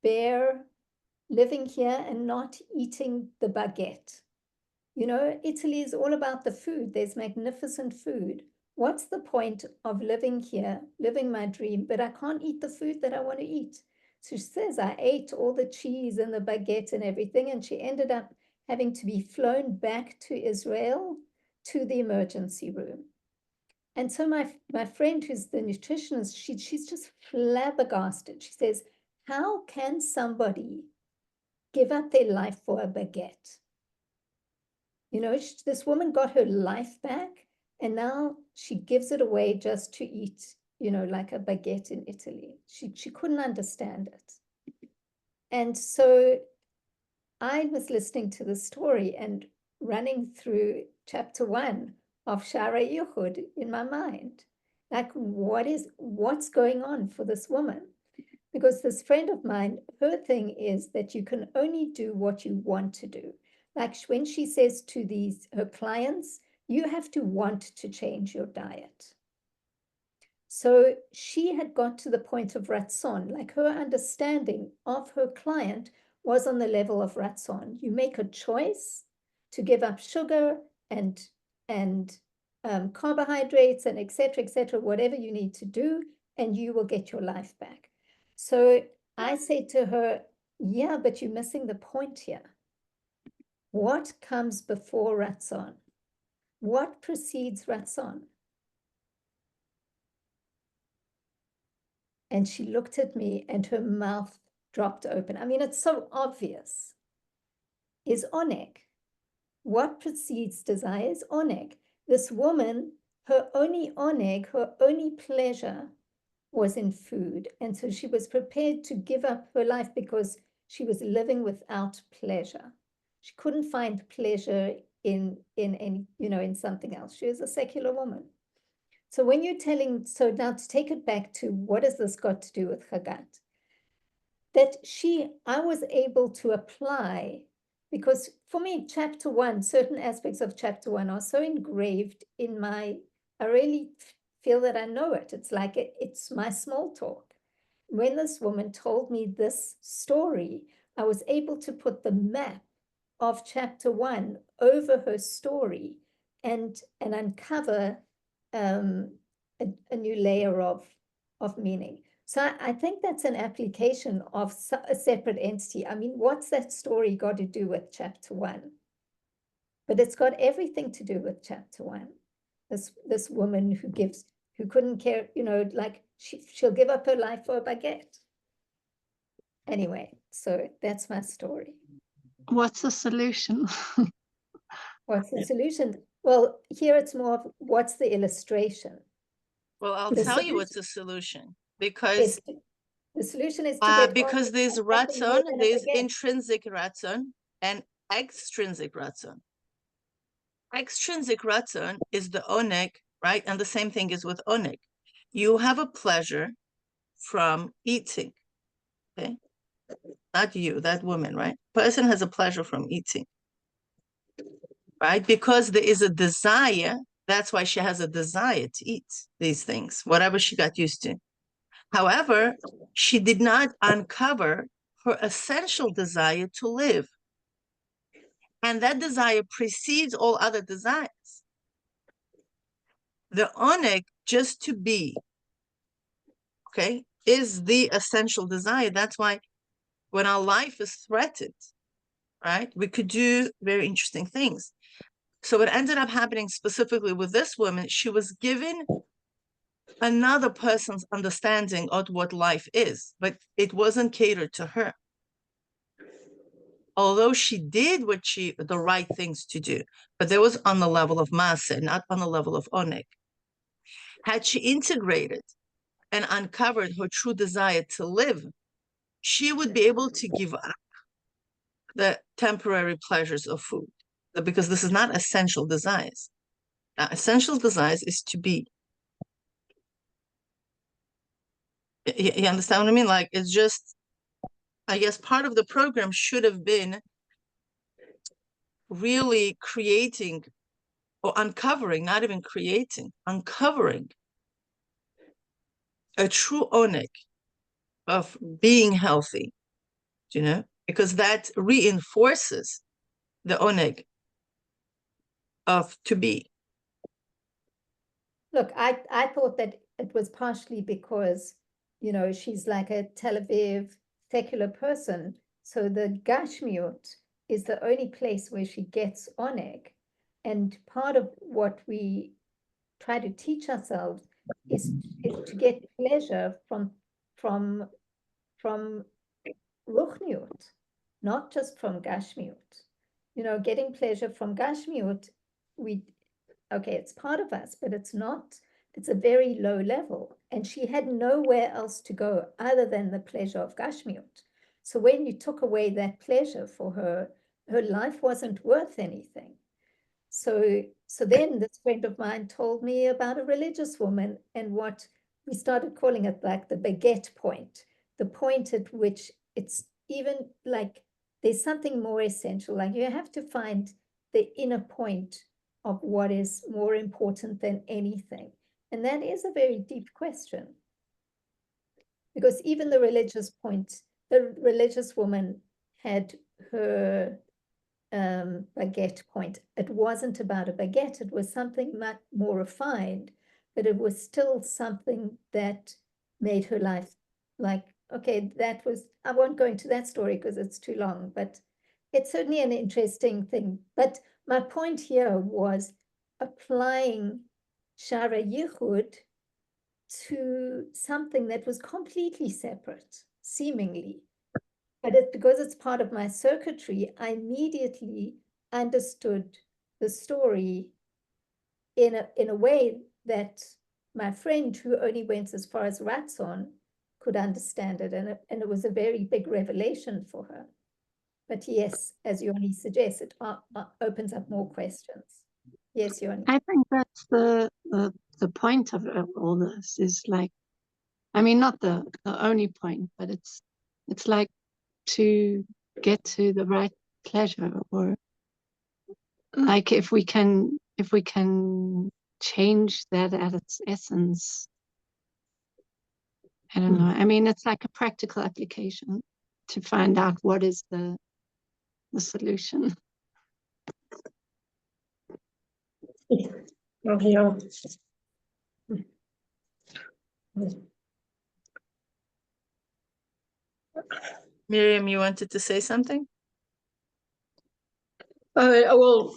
bear living here and not eating the baguette. You know, Italy is all about the food. There's magnificent food. What's the point of living here, living my dream, but I can't eat the food that I want to eat? So she says, I ate all the cheese and the baguette and everything, and she ended up having to be flown back to Israel to the emergency room. And so my friend, who's the nutritionist, she's just flabbergasted. She says, how can somebody give up their life for a baguette? You know, this woman got her life back, and now she gives it away just to eat, you know, like a baguette in Italy. She couldn't understand it. And so I was listening to the story and running through chapter 1 of Shara Yichud in my mind. Like, what's going on for this woman? Because this friend of mine, her thing is that you can only do what you want to do. Like when she says to her clients, you have to want to change your diet. So she had got to the point of ratzon, like her understanding of her client was on the level of ratzon. You make a choice to give up sugar and carbohydrates and et cetera, whatever you need to do, and you will get your life back. So I say to her, yeah, but you're missing the point here. What comes before ratzon? What precedes ratzon? And she looked at me and her mouth dropped open. I mean, it's so obvious. Is oneg. What precedes desire is oneg. This woman, her only oneg, her only pleasure was in food. And so she was prepared to give up her life because she was living without pleasure. She couldn't find pleasure in any, in something else. She was a secular woman. So when you're so now to take it back to what has this got to do with Chagat? That I was able to apply, because for me, chapter 1, certain aspects of chapter 1 are so engraved in I really feel that I know it. It's like it's my small talk. When this woman told me this story, I was able to put the map of chapter 1 over her story and uncover a new layer of meaning. So I think that's an application of a separate entity. I mean, what's that story got to do with chapter 1? But it's got everything to do with chapter 1. This woman who couldn't care, like she'll give up her life for a baguette. Anyway, so that's my story. What's the solution? What's the solution? Well, here it's more of what's the illustration? Well, I'll The tell you what's the solution, because the solution is to get because there's something more ratzon, than a there's baguette. intrinsic ratzon and extrinsic ratzon. Extrinsic ratzon is the oneg, right? And the same thing is with oneg. You have a pleasure from eating, okay? Not you, that woman, right? Person has a pleasure from eating, right? Because there is a desire. That's why she has a desire to eat these things, whatever she got used to. However, she did not uncover her essential desire to live. And that desire precedes all other desires. The oneg, just to be, okay, is the essential desire. That's why when our life is threatened, right, we could do very interesting things. So what ended up happening specifically with this woman, she was given another person's understanding of what life is, but it wasn't catered to her. Although she did the right things to do, but there was on the level of Maaseh, not on the level of Oneg. Had she integrated and uncovered her true desire to live, she would be able to give up the temporary pleasures of food, because this is not essential desires. Now, essential desires is to be. You understand what I mean? Like, it's just, I guess part of the program should have been really creating or uncovering, not even creating, uncovering a true oneg of being healthy, because that reinforces the oneg of to be. Look, I thought that it was partially because, she's like a Tel Aviv secular person. So the Gashmiut is the only place where she gets oneg. And part of what we try to teach ourselves is to get pleasure from Ruchniut, not just from Gashmiut. Getting pleasure from Gashmiut, it's part of us, but it's a very low level. And she had nowhere else to go other than the pleasure of Gashmiut. So when you took away that pleasure for her, her life wasn't worth anything. So So then this friend of mine told me about a religious woman and what we started calling it like the baguette point, the point at which it's even like there's something more essential, like you have to find the inner point of what is more important than anything. And that is a very deep question. Because even the religious point, the religious woman had her baguette point. It wasn't about a baguette, it was something much more refined, but it was still something that made her life like, okay, that was, I won't go into that story because it's too long, but it's certainly an interesting thing. But my point here was applying Shara Yichud to something that was completely separate, seemingly. But because it's part of my circuitry, I immediately understood the story in a way that my friend, who only went as far as Ratzon, could understand it. And it was a very big revelation for her. But yes, as Yoni suggests, it opens up more questions. Yes, Yoni. I think that's the point of all this is like, I mean, not the only point, but it's like to get to the right pleasure, or like if we can change that at its essence. I don't know. I mean, it's like a practical application to find out what is the solution. Oh, yeah. Miriam, you wanted to say something? Well,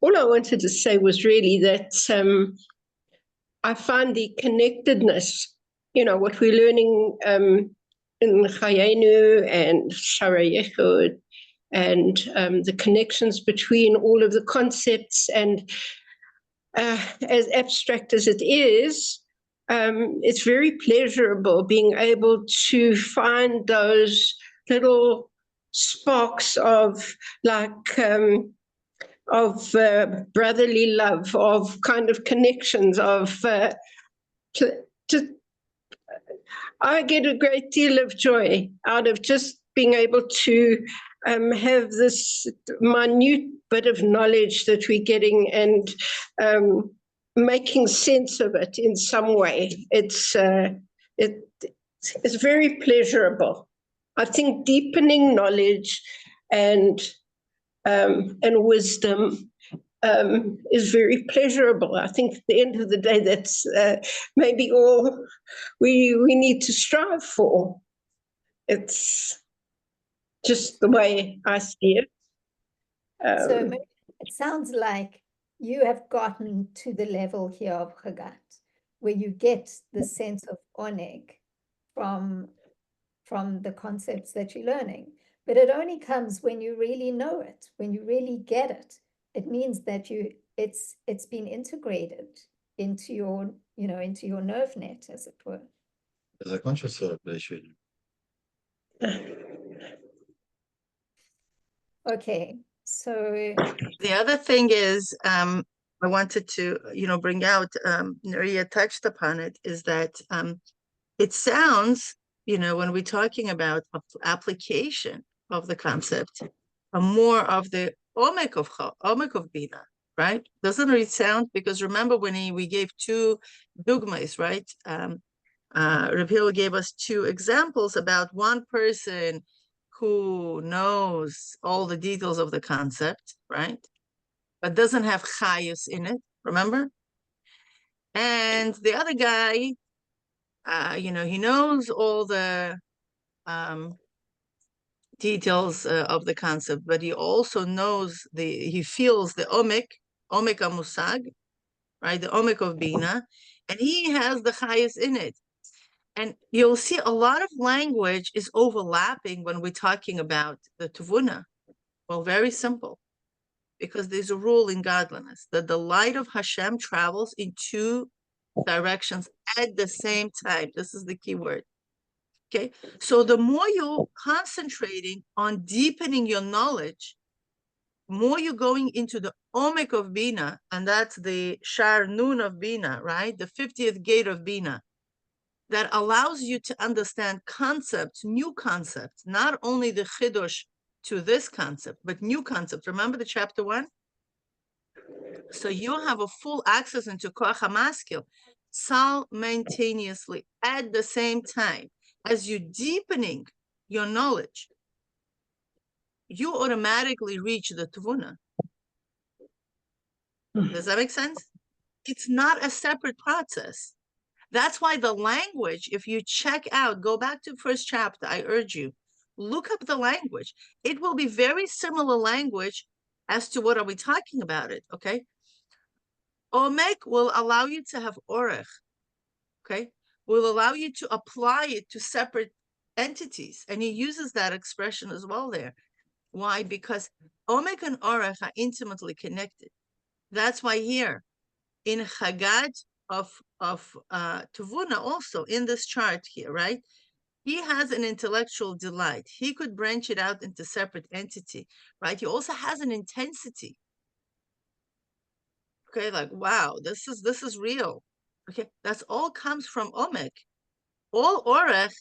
all I wanted to say was really that I find the connectedness, what we're learning in Chayenu and Shara Yechud, and the connections between all of the concepts, and as abstract as it is, it's very pleasurable being able to find those little sparks of brotherly love, of kind of connections, of I get a great deal of joy out of just being able to have this minute bit of knowledge that we're getting, and making sense of it in some way. It's very pleasurable. I think deepening knowledge and wisdom is very pleasurable. I think at the end of the day, that's maybe all we need to strive for. It's just the way I see it. So it sounds like you have gotten to the level here of Chagat, where you get the sense of oneg from the concepts that you're learning. But it only comes when you really know it, when you really get it. It means that it's been integrated into your, into your nerve net, as it were. Okay, so The other thing is, I wanted to, bring out, Nuria touched upon it, is that it sounds, when we're talking about application of the concept, more of the omek of bina, right? Doesn't it sound? Because remember when we gave two dogmas, right? Rav Hillel gave us two examples about one person who knows all the details of the concept, right? But doesn't have chayus in it, remember? And the other guy, he knows all the details of the concept, but he also knows he feels the omek amusag, right? The omek of bina, and he has the chayus in it. And you'll see a lot of language is overlapping when we're talking about the tuvuna. Well, very simple, because there's a rule in godliness that the light of Hashem travels in two directions at the same time. This is the key word. Okay, so the more you're concentrating on deepening your knowledge, more you're going into the omek of Bina, and that's the Shar Nun of Bina, right? The 50th gate of Bina, that allows you to understand concepts, new concepts, not only the Chidush to this concept, but new concepts. Remember the chapter 1? So you have a full access into Koach HaMaskil simultaneously at the same time as you deepening your knowledge. You automatically reach the Tvuna. Does that make sense? It's not a separate process. That's why the language, if you check out, go back to first chapter, I urge you, look up the language. It will be very similar language as to what are we talking about it, okay? Omek will allow you to have orech, okay? Will allow you to apply it to separate entities. And he uses that expression as well there. Why? Because Omek and orech are intimately connected. That's why here in Chagad of Tuvuna, also in this chart here, right? He has an intellectual delight. He could branch it out into separate entity, right? He also has an intensity. Okay, like, wow, this is real. Okay, that's all comes from Omek. All Orech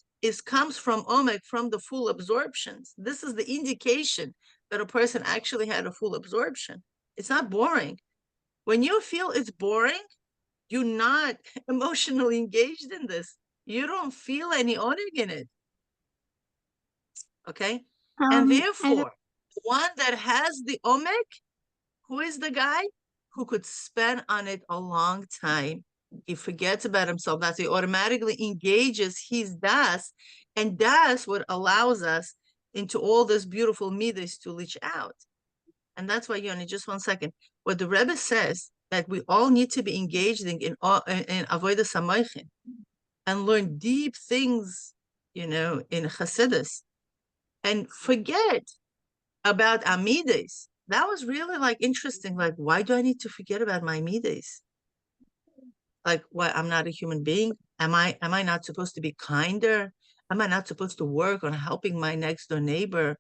comes from Omek, from the full absorptions. This is the indication that a person actually had a full absorption. It's not boring. When you feel it's boring, you're not emotionally engaged in this. You don't feel any oneg in it. Okay? And therefore, one that has the omek, who is the guy who could spend on it a long time? He forgets about himself. That's he automatically engages his das, and das what allows us into all this beautiful midas to reach out. And that's why, Yoni, just 1 second. What the Rebbe says, that we all need to be engaged in avodas hamoichin and learn deep things, in Chassidus, and forget about amides. That was really like interesting. Like, why do I need to forget about my amides? Like, why? I'm not a human being. Am I not supposed to be kinder? Am I not supposed to work on helping my next door neighbor?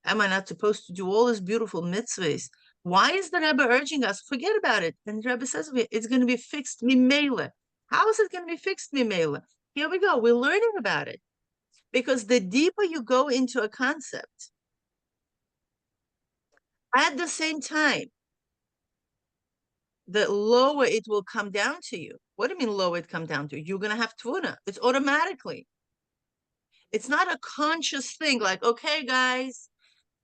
Am I not supposed to do all these beautiful mitzvahs? Why is the Rebbe urging us? Forget about it. And the Rebbe says it's going to be fixed mimela. How is it going to be fixed mimela? Here we go. We're learning about it. Because the deeper you go into a concept, at the same time, the lower it will come down to you. What do you mean lower it come down to you? You're going to have tvuna. It's automatically. It's not a conscious thing like, okay, guys,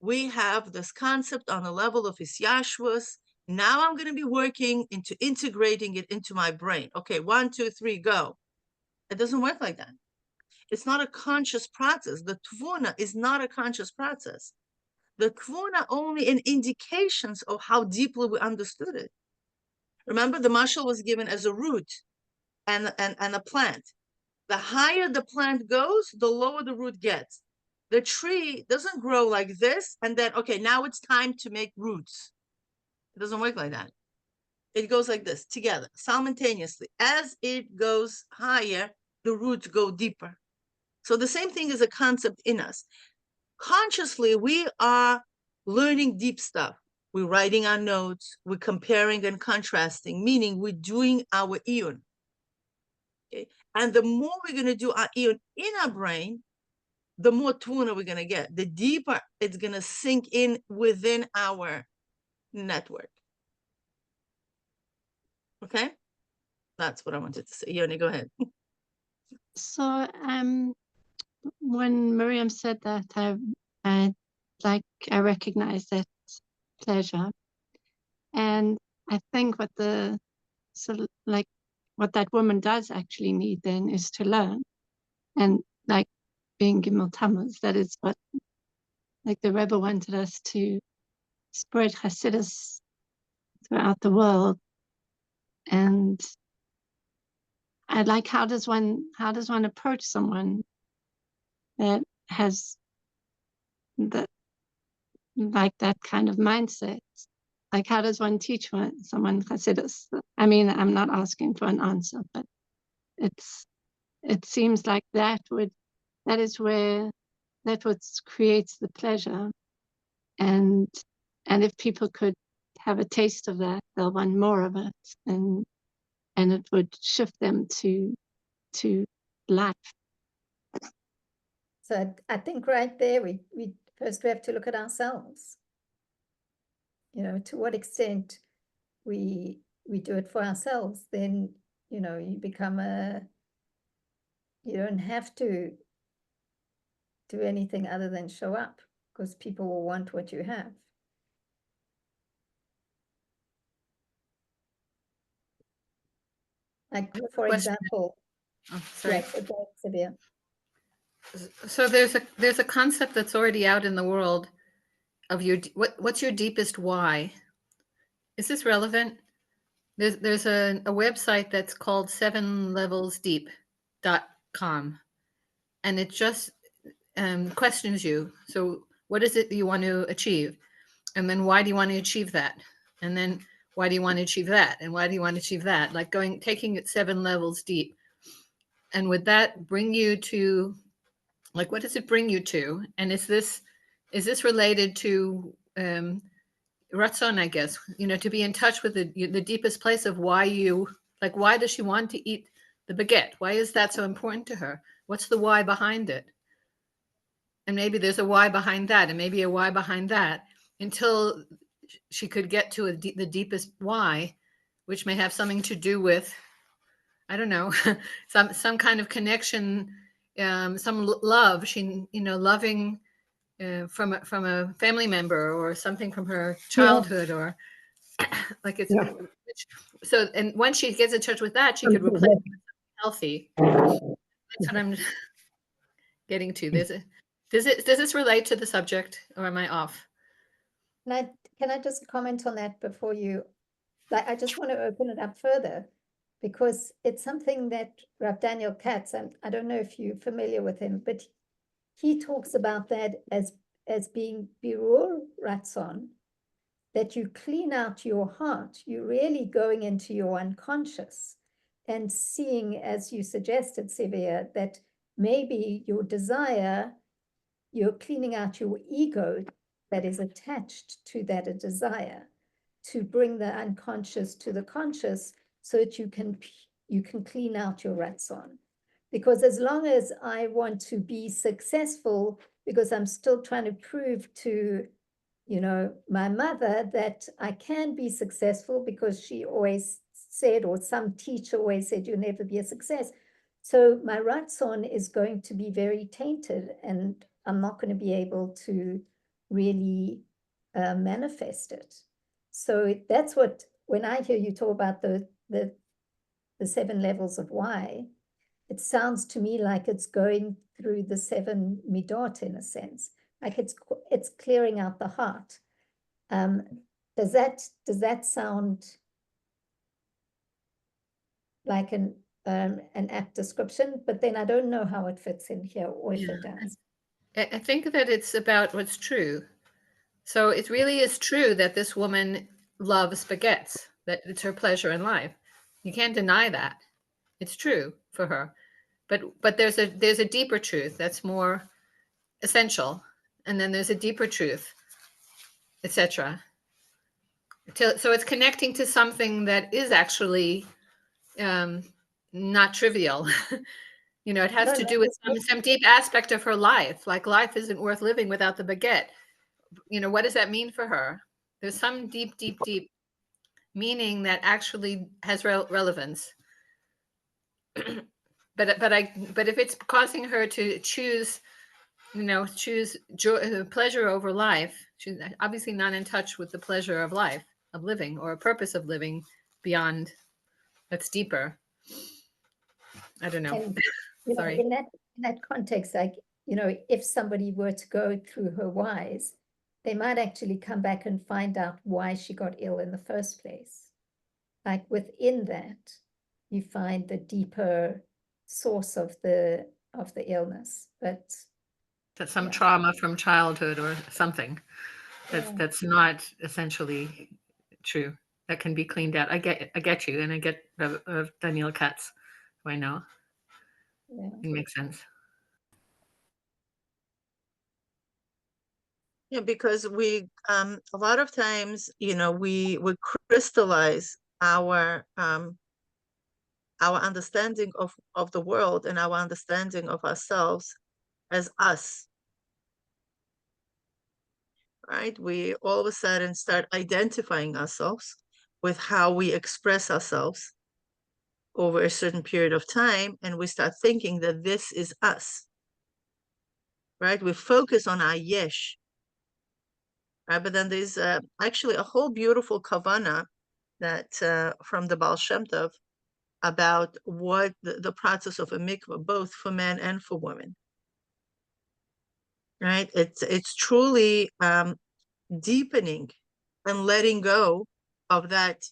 we have this concept on the level of Isyashvus. Now I'm going to be working into integrating it into my brain. Okay, 1, 2, 3, go. It doesn't work like that. It's not a conscious process. The tvuna is not a conscious process. The tvuna only in indications of how deeply we understood it. Remember, the mashal was given as a root and a plant. The higher the plant goes, the lower the root gets. The tree doesn't grow like this, and then, okay, now it's time to make roots. It doesn't work like that. It goes like this, together, simultaneously. As it goes higher, the roots go deeper. So the same thing is a concept in us. Consciously, we are learning deep stuff. We're writing our notes, we're comparing and contrasting, meaning we're doing our iyun. Okay? And the more we're going to do our iyun in our brain, the more tuna we're going to get, the deeper it's going to sink in within our network. Okay? That's what I wanted to say. Yoni, go ahead. So when Miriam said that, I recognize that pleasure, and I think what what that woman does actually need then is to learn, and like being Gimel Tammuz, that is what like the Rebbe wanted us to spread Chassidus throughout the world. And I like, how does one approach someone that has that kind of mindset? Like, how does one teach someone Chassidus? I mean, I'm not asking for an answer, but it seems like that is what creates the pleasure. And if people could have a taste of that, they'll want more of it, and it would shift them to life. So I think right there, we first we have to look at ourselves. You know, to what extent we do it for ourselves, then, you know, you don't have to do anything other than show up, because people will want what you have. Like, for Question. example, Oh, sorry. yes, okay, Sylvia. So there's a concept that's already out in the world of what's your deepest why? Is this relevant? There's a website that's called 7levelsdeep.com, and it just questions you. So what is it that you want to achieve? And then why do you want to achieve that? And then why do you want to achieve that? And why do you want to achieve that? Like taking it 7 levels deep. And would that bring you to, like, what does it bring you to? And is this related to Ratzon, I guess, you know, to be in touch with the deepest place of why does she want to eat the baguette? Why is that so important to her? What's the why behind it? And maybe there's a why behind that, and maybe a why behind that, until she could get to the deepest why, which may have something to do with, I don't know, some kind of connection, some love. She, you know, loving from a family member, or something from her childhood, or like it's so. And once she gets in touch with that, she could replace it with something healthy. That's what I'm getting to. Does this relate to the subject, or am I off? Can I just comment on that before you, like, I just want to open it up further, because it's something that Rav Daniel Katz, and I don't know if you're familiar with him, but he talks about that as being birur ratzon, that you clean out your heart. You're really going into your unconscious and seeing, as you suggested, Sevilla, that maybe your desire, you're cleaning out your ego that is attached to that desire, to bring the unconscious to the conscious, so that you can clean out your ratzon. Because as long as I want to be successful, because I'm still trying to prove to, you know, my mother that I can be successful, because she always said, or some teacher always said, you'll never be a success. So my ratzon is going to be very tainted, and I'm not going to be able to really manifest it. So that's what, when I hear you talk about the 7 levels of why, it sounds to me like it's going through the 7 midot in a sense, like it's clearing out the heart. Does that sound like an apt description? But then I don't know how it fits in here, or if it does. I think that it's about what's true. So it really is true that this woman loves baguettes, that it's her pleasure in life. You can't deny that. It's true for her. But there's a deeper truth that's more essential. And then there's a deeper truth, etc. So it's connecting to something that is actually not trivial. You know, it has to do with some deep aspect of her life. Like, life isn't worth living without the baguette. You know, what does that mean for her? There's some deep meaning that actually has relevance. But if it's causing her to choose joy, pleasure over life, she's obviously not in touch with the pleasure of life, of living, or a purpose of living beyond, that's deeper. I don't know. And, you know, Sorry. in that context, like, you know, if somebody were to go through her whys, they might actually come back and find out why she got ill in the first place. Like, within that, you find the deeper source of the illness. But That's some yeah. trauma from childhood or something Yeah. that's not essentially true, that can be cleaned out. I get you, and I get Daniel Katz, who I know. Yeah. It makes sense. Yeah, because we a lot of times, we crystallize our understanding of the world and our understanding of ourselves as us. Right? We all of a sudden start identifying ourselves with how we express ourselves over a certain period of time, and we start thinking that this is us. Right? We focus on our yesh. Right? But then there's actually a whole beautiful kavana that from the Baal Shem Tov about what the process of a mikvah, both for men and for women. Right? It's truly deepening and letting go of that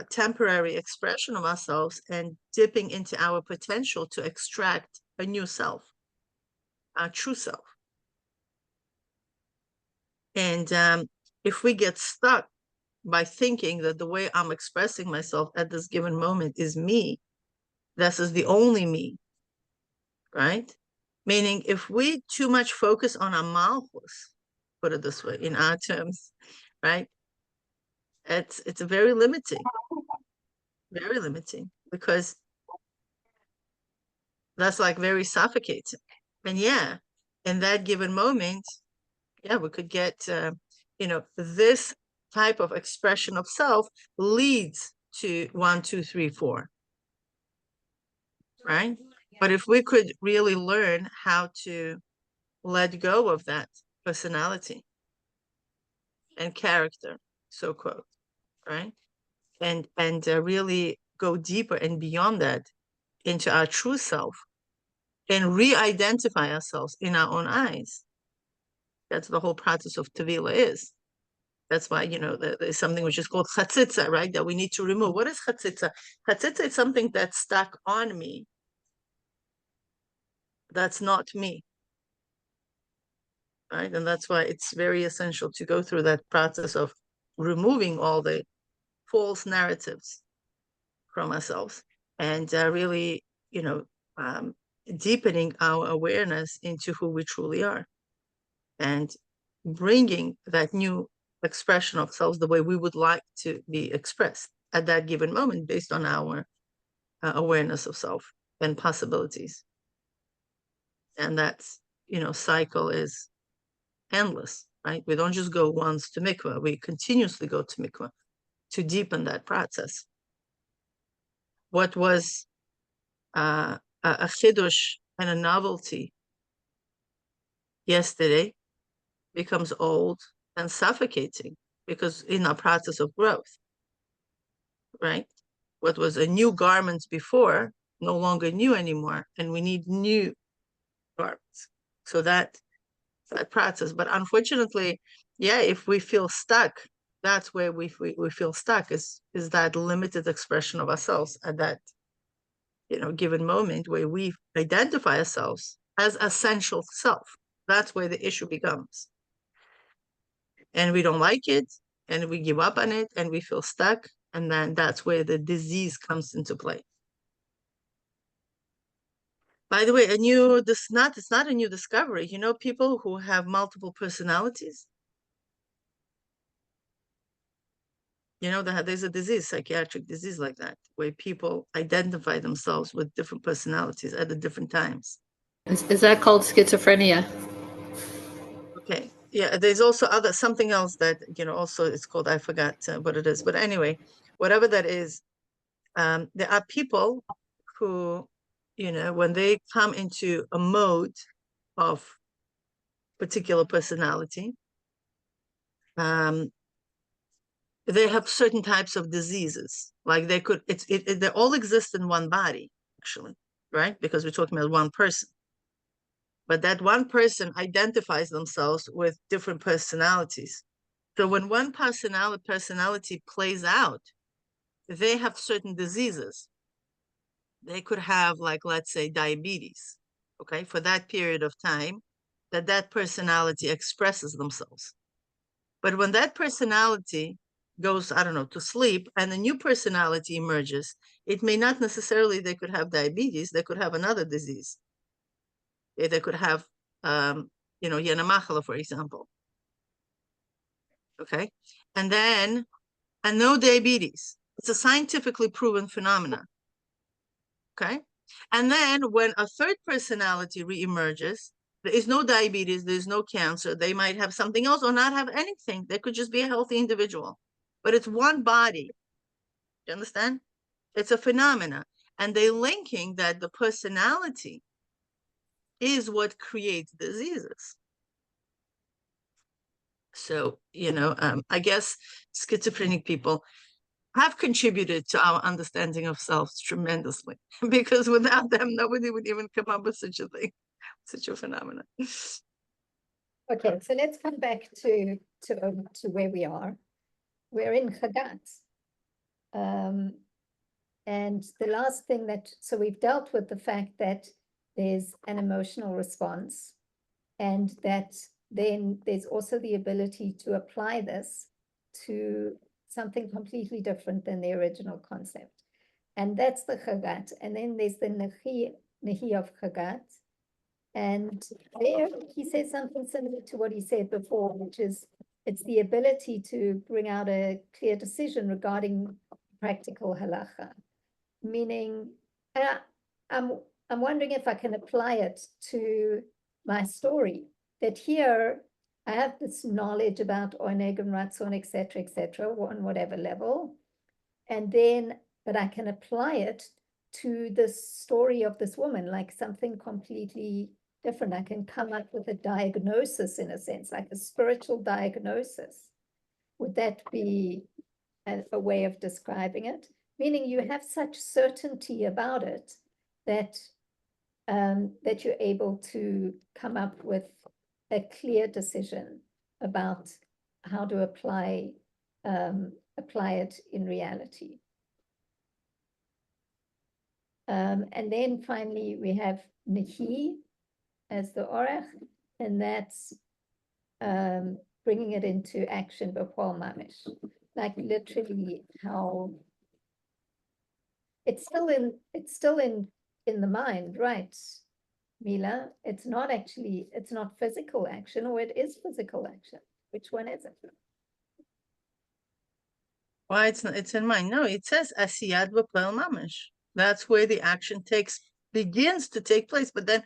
temporary expression of ourselves and dipping into our potential to extract a new self, our true self. And if we get stuck by thinking that the way I'm expressing myself at this given moment is me, this is the only me, right? Meaning if we too much focus on our malchus, put it this way, in our terms, right? It's very limiting, because that's like very suffocating. And yeah, in that given moment, yeah, we could get, this type of expression of self leads to 1, 2, 3, 4, right? But if we could really learn how to let go of that personality and character, so quote, right? And really go deeper and beyond that into our true self and re-identify ourselves in our own eyes. That's the whole process of Tevila is. That's why, there's something which is called chatzitza, right? That we need to remove. What is chatzitza? Chatzitza is something that's stuck on me. That's not me. Right? And that's why it's very essential to go through that process of removing all the false narratives from ourselves and really, deepening our awareness into who we truly are and bringing that new expression of selves the way we would like to be expressed at that given moment based on our awareness of self and possibilities. And that's, cycle is endless, right? We don't just go once to mikvah, we continuously go to mikvah to deepen that process. What was a chidush and a novelty yesterday becomes old and suffocating because in our process of growth, right? What was a new garment before, no longer new anymore, and we need new garments. So that process. But unfortunately, yeah, if we feel stuck, that's where we feel stuck is that limited expression of ourselves at that given moment where we identify ourselves as essential self. That's where the issue becomes. And we don't like it, and we give up on it, and we feel stuck, and then that's where the disease comes into play. By the way, it's not a new discovery. People who have multiple personalities, there's a disease, psychiatric disease like that, where people identify themselves with different personalities at the different times. Is that called schizophrenia? Okay. Yeah, there's also something else that, also it's called, I forgot what it is. But anyway, whatever that is, there are people who, when they come into a mode of particular personality, they have certain types of diseases. Like they all exist in one body, actually, right? Because we're talking about one person. But that one person identifies themselves with different personalities. So when one personality plays out, they have certain diseases. They could have, like, let's say, diabetes, okay, for that period of time that personality expresses themselves. But when that personality goes, I don't know, to sleep and a new personality emerges, it may not necessarily, they could have diabetes, they could have another disease. They could have, Yana Machala, for example. Okay. And no diabetes. It's a scientifically proven phenomenon. Okay. And then when a third personality reemerges, there is no diabetes, there's no cancer. They might have something else or not have anything. They could just be a healthy individual. But it's one body. You understand? It's a phenomena. And they're linking that the personality is what creates diseases. So, I guess schizophrenic people have contributed to our understanding of selves tremendously, because without them, nobody would even come up with such a thing, such a phenomenon. Okay, so let's come back to where we are. We're in Chagat. And the last thing so we've dealt with the fact that there's an emotional response, and that then there's also the ability to apply this to something completely different than the original concept. And that's the Chagat. And then there's the Nehi of Chagat. And there he says something similar to what he said before, which is it's the ability to bring out a clear decision regarding practical halacha. Meaning, I'm wondering if I can apply it to my story, that here I have this knowledge about Oneg and Ratzon, etc., on whatever level, but I can apply it to the story of this woman, like something completely different. I can come up with a diagnosis, in a sense, like a spiritual diagnosis. Would that be a way of describing it? Meaning you have such certainty about it that that you're able to come up with a clear decision about how to apply it in reality. And then finally we have Nehi as the Orach, and that's bringing it into action b'pol mamish, like literally how it's still in the mind, right, Mila? It's not physical action, or it is physical action. Which one is it? Why it's not, it's in mind. No, it says asiyad b'pol mamish. That's where the action begins to take place, but then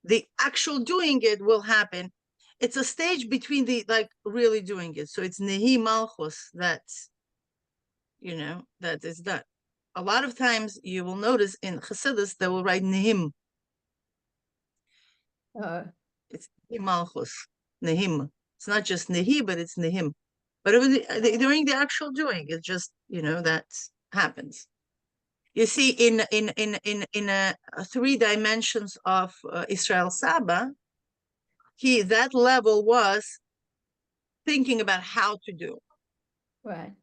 the actual doing it will happen. It's a stage between the really doing it. So it's nehi malchus that's that is done. A lot of times you will notice in Chassidus they will write nehim. It's malchus, nehim. It's not just nehi, but it's nehim. But during the actual doing, it's just that happens. You see, in 3 dimensions of Israel Saba, that level was thinking about how to do. Right.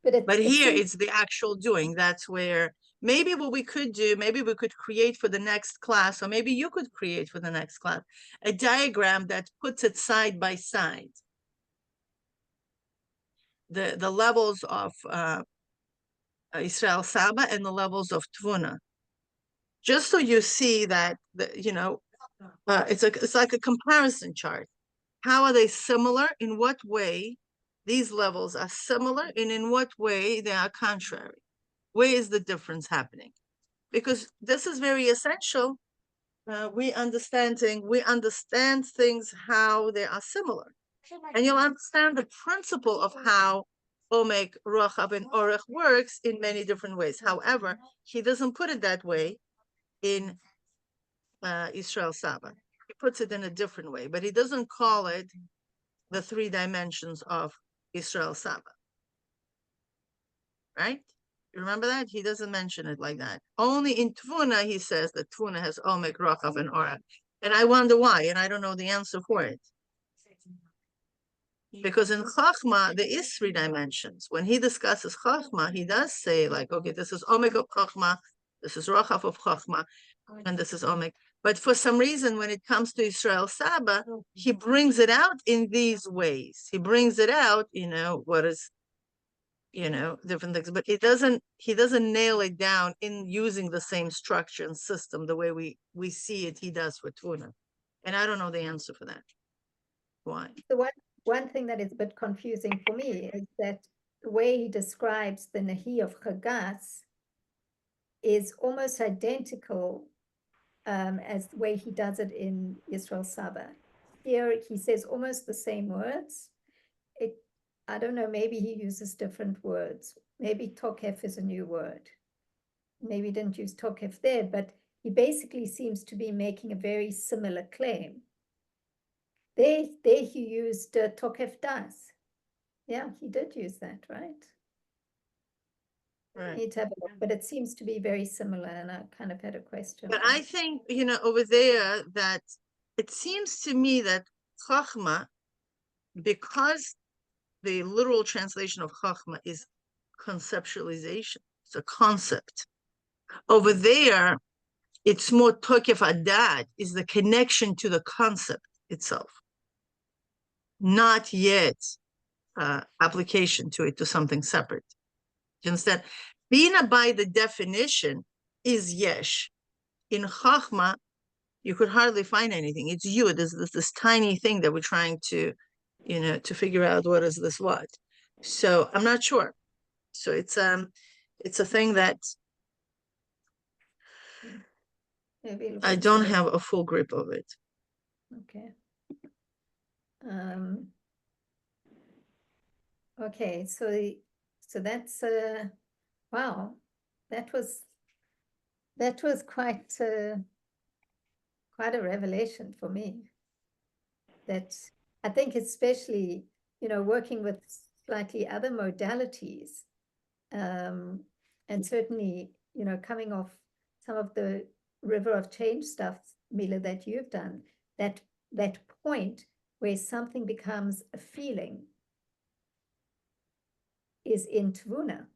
But here it's the actual doing. That's where maybe what we could do, maybe we could create for the next class, or maybe you could create for the next class, a diagram that puts it side by side. The levels of Israel Saba and the levels of Tvuna. Just so you see that, it's like a comparison chart. How are they similar? In what way these levels are similar, and in what way they are contrary? Where is the difference happening? Because this is very essential. We understand things how they are similar. And you'll understand the principle of how Omek, Rochav, and Orech works in many different ways. However, he doesn't put it that way in Israel Saba. He puts it in a different way, but he doesn't call it the 3 dimensions of Israel Saba. Right? You remember that? He doesn't mention it like that. Only in Tvuna, he says that Tvuna has Omek, Rochav, and Orech. And I wonder why, and I don't know the answer for it. Because in Chachma, there is 3 dimensions. When he discusses Chachma, he does say okay, this is Omek of Chachma, this is Rochav of Chachma, and this is Omek. But for some reason, when it comes to Israel Saba, he brings it out in these ways. He brings it out, what is, different things. But he doesn't nail it down in using the same structure and system the way we see it, he does for Tvuna. And I don't know the answer for that. Why? one thing that is a bit confusing for me is that the way he describes the Nahi of Chagas is almost identical as the way he does it in Yisrael Saba. Here he says almost the same words. I don't know, maybe he uses different words. Maybe tokef is a new word. Maybe he didn't use tokef there, but he basically seems to be making a very similar claim. There he used tokef das. Yeah, he did use that, right? Right. Need to have a look, but it seems to be very similar, and I kind of had a question. But I think, over there, that it seems to me that Chachma, because the literal translation of Chachma is conceptualization, it's a concept. Over there, it's more Tokef Adad, is the connection to the concept itself, not yet application to something separate. You understand? Bina, by the definition, is yesh. In Chachma, you could hardly find anything. It's you. There's this tiny thing that we're trying to, to figure out what is this what. So I'm not sure. So it's a thing that Maybe look I into don't it. have a full grip of it. Okay. Okay, so that's wow, that was quite quite a revelation for me. That I think especially, working with slightly other modalities, and certainly, coming off some of the river of change stuff, Mila, that you've done, that point where something becomes a feeling is in Tvuna,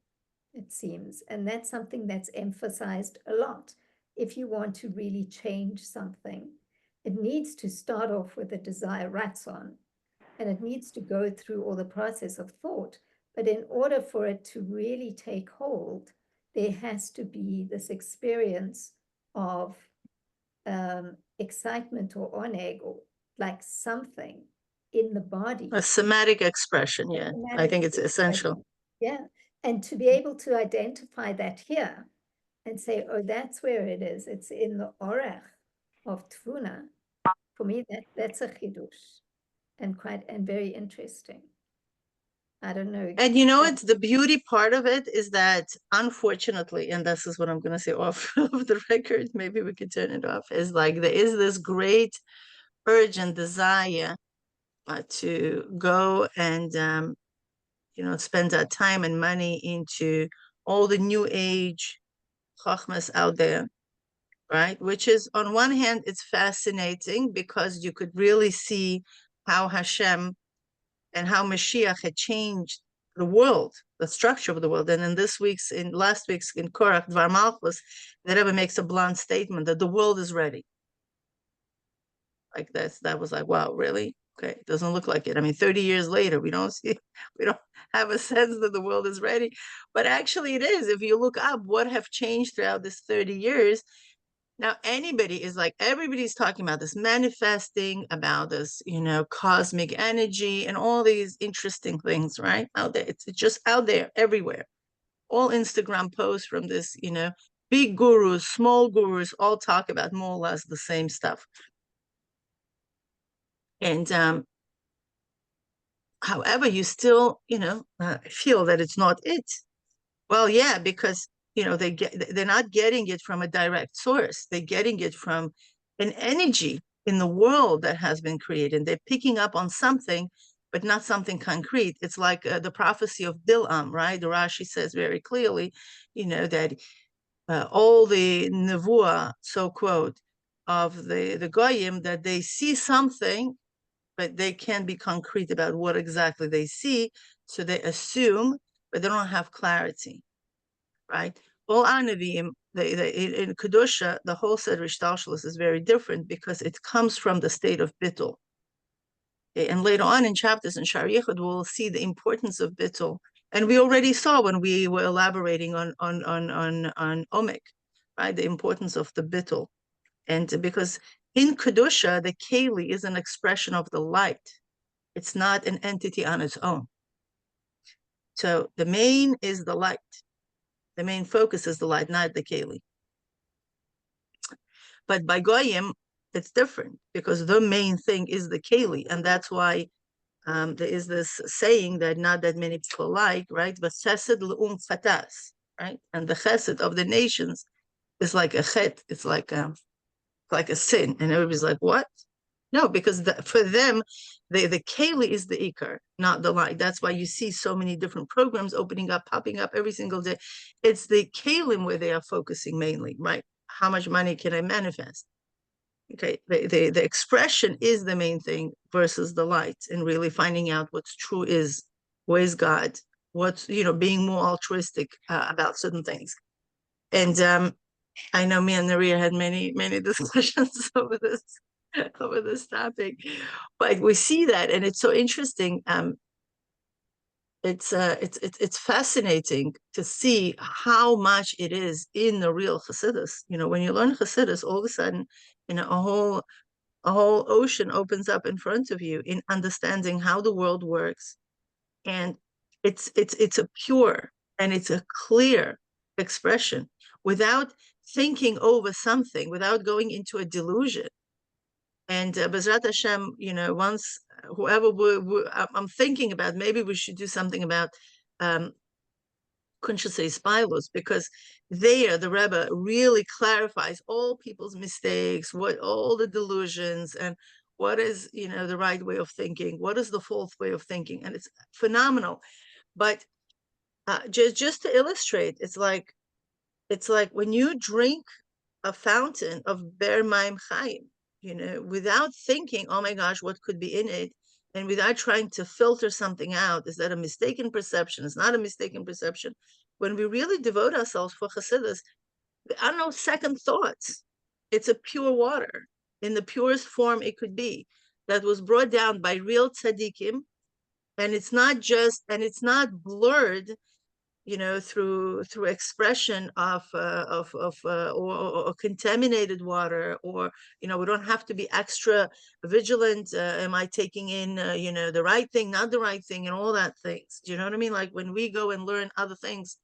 it seems. And that's something that's emphasized a lot. If you want to really change something, it needs to start off with a desire, ratzon, and it needs to go through all the process of thought. But in order for it to really take hold, there has to be this experience of excitement or oneg, or like something in the body. A somatic expression, yeah. I think it's essential. Yeah, and to be able to identify that here and say, oh, that's where it is. It's in the orach of Tvuna. For me, that's a chidush, and very interesting. I don't know. And it's the beauty part of it is that, unfortunately, and this is what I'm going to say off of the record, maybe we could turn it off, is like there is this great urge and desire to go and, spend our time and money into all the new age chachmas out there, right? Which is, on one hand, it's fascinating because you could really see how Hashem and how Mashiach had changed the world, the structure of the world. And in last week's in Korach Dvar Malchus, the Rebbe makes a blunt statement that the world is ready. Like that was like, wow, really? Okay, it doesn't look like it. I mean, 30 years later, we don't have a sense that the world is ready. But actually it is. If you look up what have changed throughout this 30 years, now everybody's talking about this, manifesting, about this, cosmic energy and all these interesting things, right? Out there. It's just out there everywhere. All Instagram posts from this, big gurus, small gurus, all talk about more or less the same stuff. And however, you still, feel that it's not it. Well, yeah, because they're not getting it from a direct source. They're getting it from an energy in the world that has been created. They're picking up on something, but not something concrete. It's like the prophecy of Bilam, right? The Rashi says very clearly, that all the nevuah, so quote, of the goyim, that they see something, but they can't be concrete about what exactly they see. So they assume, but they don't have clarity, right? All our Nevi'im, in Kedusha, the whole Seder Ishtalshalos is very different because it comes from the state of Bittul. And later on in chapters in Shar Yichud, we'll see the importance of Bittul. And we already saw when we were elaborating on Omek, right? The importance of the Bittul. And because in Kedusha, the Keli is an expression of the light. It's not an entity on its own. So the main is the light. The main focus is the light, not the keli. But by goyim, it's different because the main thing is the keli, and that's why there is this saying that not that many people like, right? But chesed l'um fatas, right? And the chesed of the nations is like a chet, it's like a sin, and everybody's like, what? No, because for them, the keli is the ikar, not the light. That's why you see so many different programs opening up, popping up every single day. It's the kelim where they are focusing mainly, right? How much money can I manifest? Okay, the expression is the main thing versus the light, and really finding out what's true is, where's God, what's, being more altruistic about certain things. And I know me and Naria had many discussions over this topic, but we see that, and it's so interesting. It's fascinating to see how much it is in the real Chassidus. When you learn Chassidus, all of a sudden, a whole ocean opens up in front of you in understanding how the world works, and it's a pure and it's a clear expression without thinking over something, without going into a delusion. And Bezrat Hashem, once whoever I'm thinking about, maybe we should do something about Kunshasei Spilos, because there the Rebbe really clarifies all people's mistakes, what all the delusions, and what is the right way of thinking, what is the false way of thinking, and it's phenomenal. But just to illustrate, it's like when you drink a fountain of Ber Maim Chaim, without thinking, oh my gosh, what could be in it, and without trying to filter something out. Is that a mistaken perception? It's not a mistaken perception. When we really devote ourselves for Chassidus, there are no second thoughts. It's a pure water in the purest form it could be, that was brought down by real tzaddikim, and it's not blurred through expression of or contaminated water, or we don't have to be extra vigilant. Am I taking in the right thing, not the right thing, and all that things? Do you know what I mean? Like when we go and learn other things,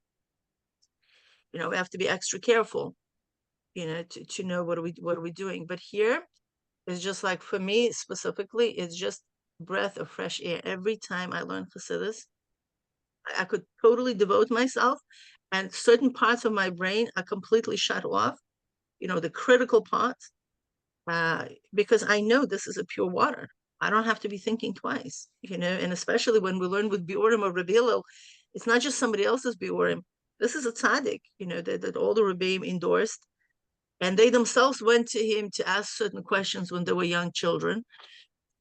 we have to be extra careful, to know what are we doing. But here it's just like, for me specifically, it's just breath of fresh air. Every time I learn Chassidus, I could totally devote myself, and certain parts of my brain are completely shut off, the critical parts, because I know this is a pure water. I don't have to be thinking twice, and especially when we learn with Biurim or Rabbi Hillel, it's not just somebody else's Biurim. This is a tzaddik, that all the Rebbeim endorsed, and they themselves went to him to ask certain questions when they were young children.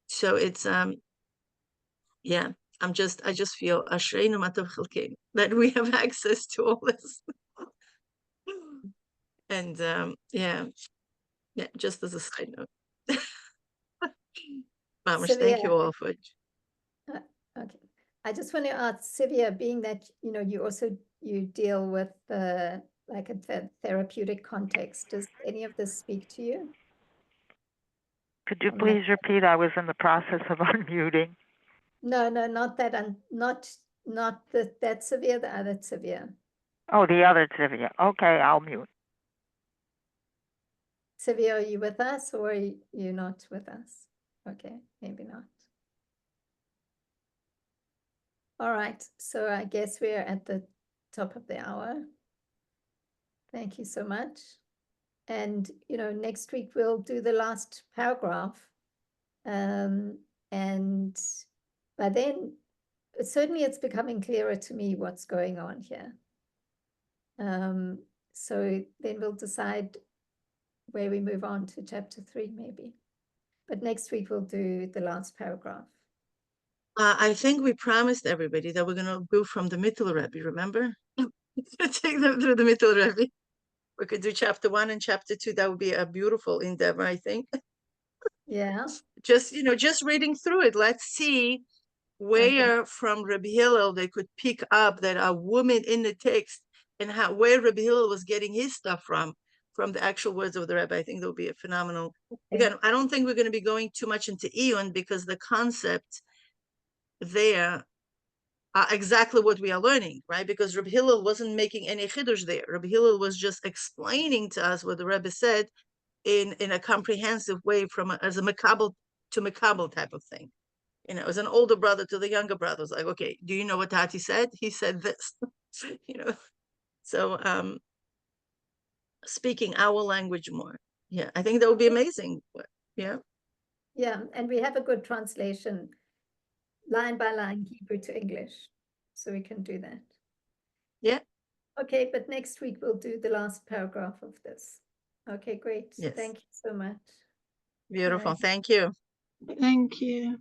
So it's, yeah. I just feel Ashreinu Matav Chalkeinu, that we have access to all this. And yeah, just as a side note. Mamash, thank you all for it. Okay. I just want to ask Sivia, being that you deal with like a therapeutic context, does any of this speak to you? Could you please repeat? I was in the process of unmuting. No, not that, not that Sivia, the other Sivia. Oh, the other Sivia. Okay, I'll mute. Sivia, are you with us, or are you not with us? Okay, maybe not. All right, so I guess we're at the top of the hour. Thank you so much. And, next week we'll do the last paragraph. And by then, certainly it's becoming clearer to me what's going on here. So then we'll decide where we move on to chapter 3, maybe. But next week we'll do the last paragraph. I think we promised everybody that we're going to go from the Mittel Rebbe, remember? Take them through the Mittel Rebbe. We could do chapter 1 and chapter 2. That would be a beautiful endeavor, I think. Yeah. Just reading through it. Let's see where from Rabbi Hillel they could pick up that a woman in the text, and where Rabbi Hillel was getting his stuff from the actual words of the Rebbe. I think that would be a phenomenal. Again, I don't think we're going to be going too much into Eon, because the concept there are exactly what we are learning, right? Because Rabbi Hillel wasn't making any chidush there. Rabbi Hillel was just explaining to us what the Rebbe said in a comprehensive way, as a makabel to makabel type of thing. You know, as an older brother to the younger brother, it's like, okay, do you know what Tati said? He said this, you know. So speaking our language more. Yeah, I think that would be amazing. Yeah. Yeah, and we have a good translation, line by line, Hebrew to English. So we can do that. Yeah. Okay, but next week we'll do the last paragraph of this. Okay, great. Yes. Thank you so much. Beautiful. Right. Thank you. Thank you.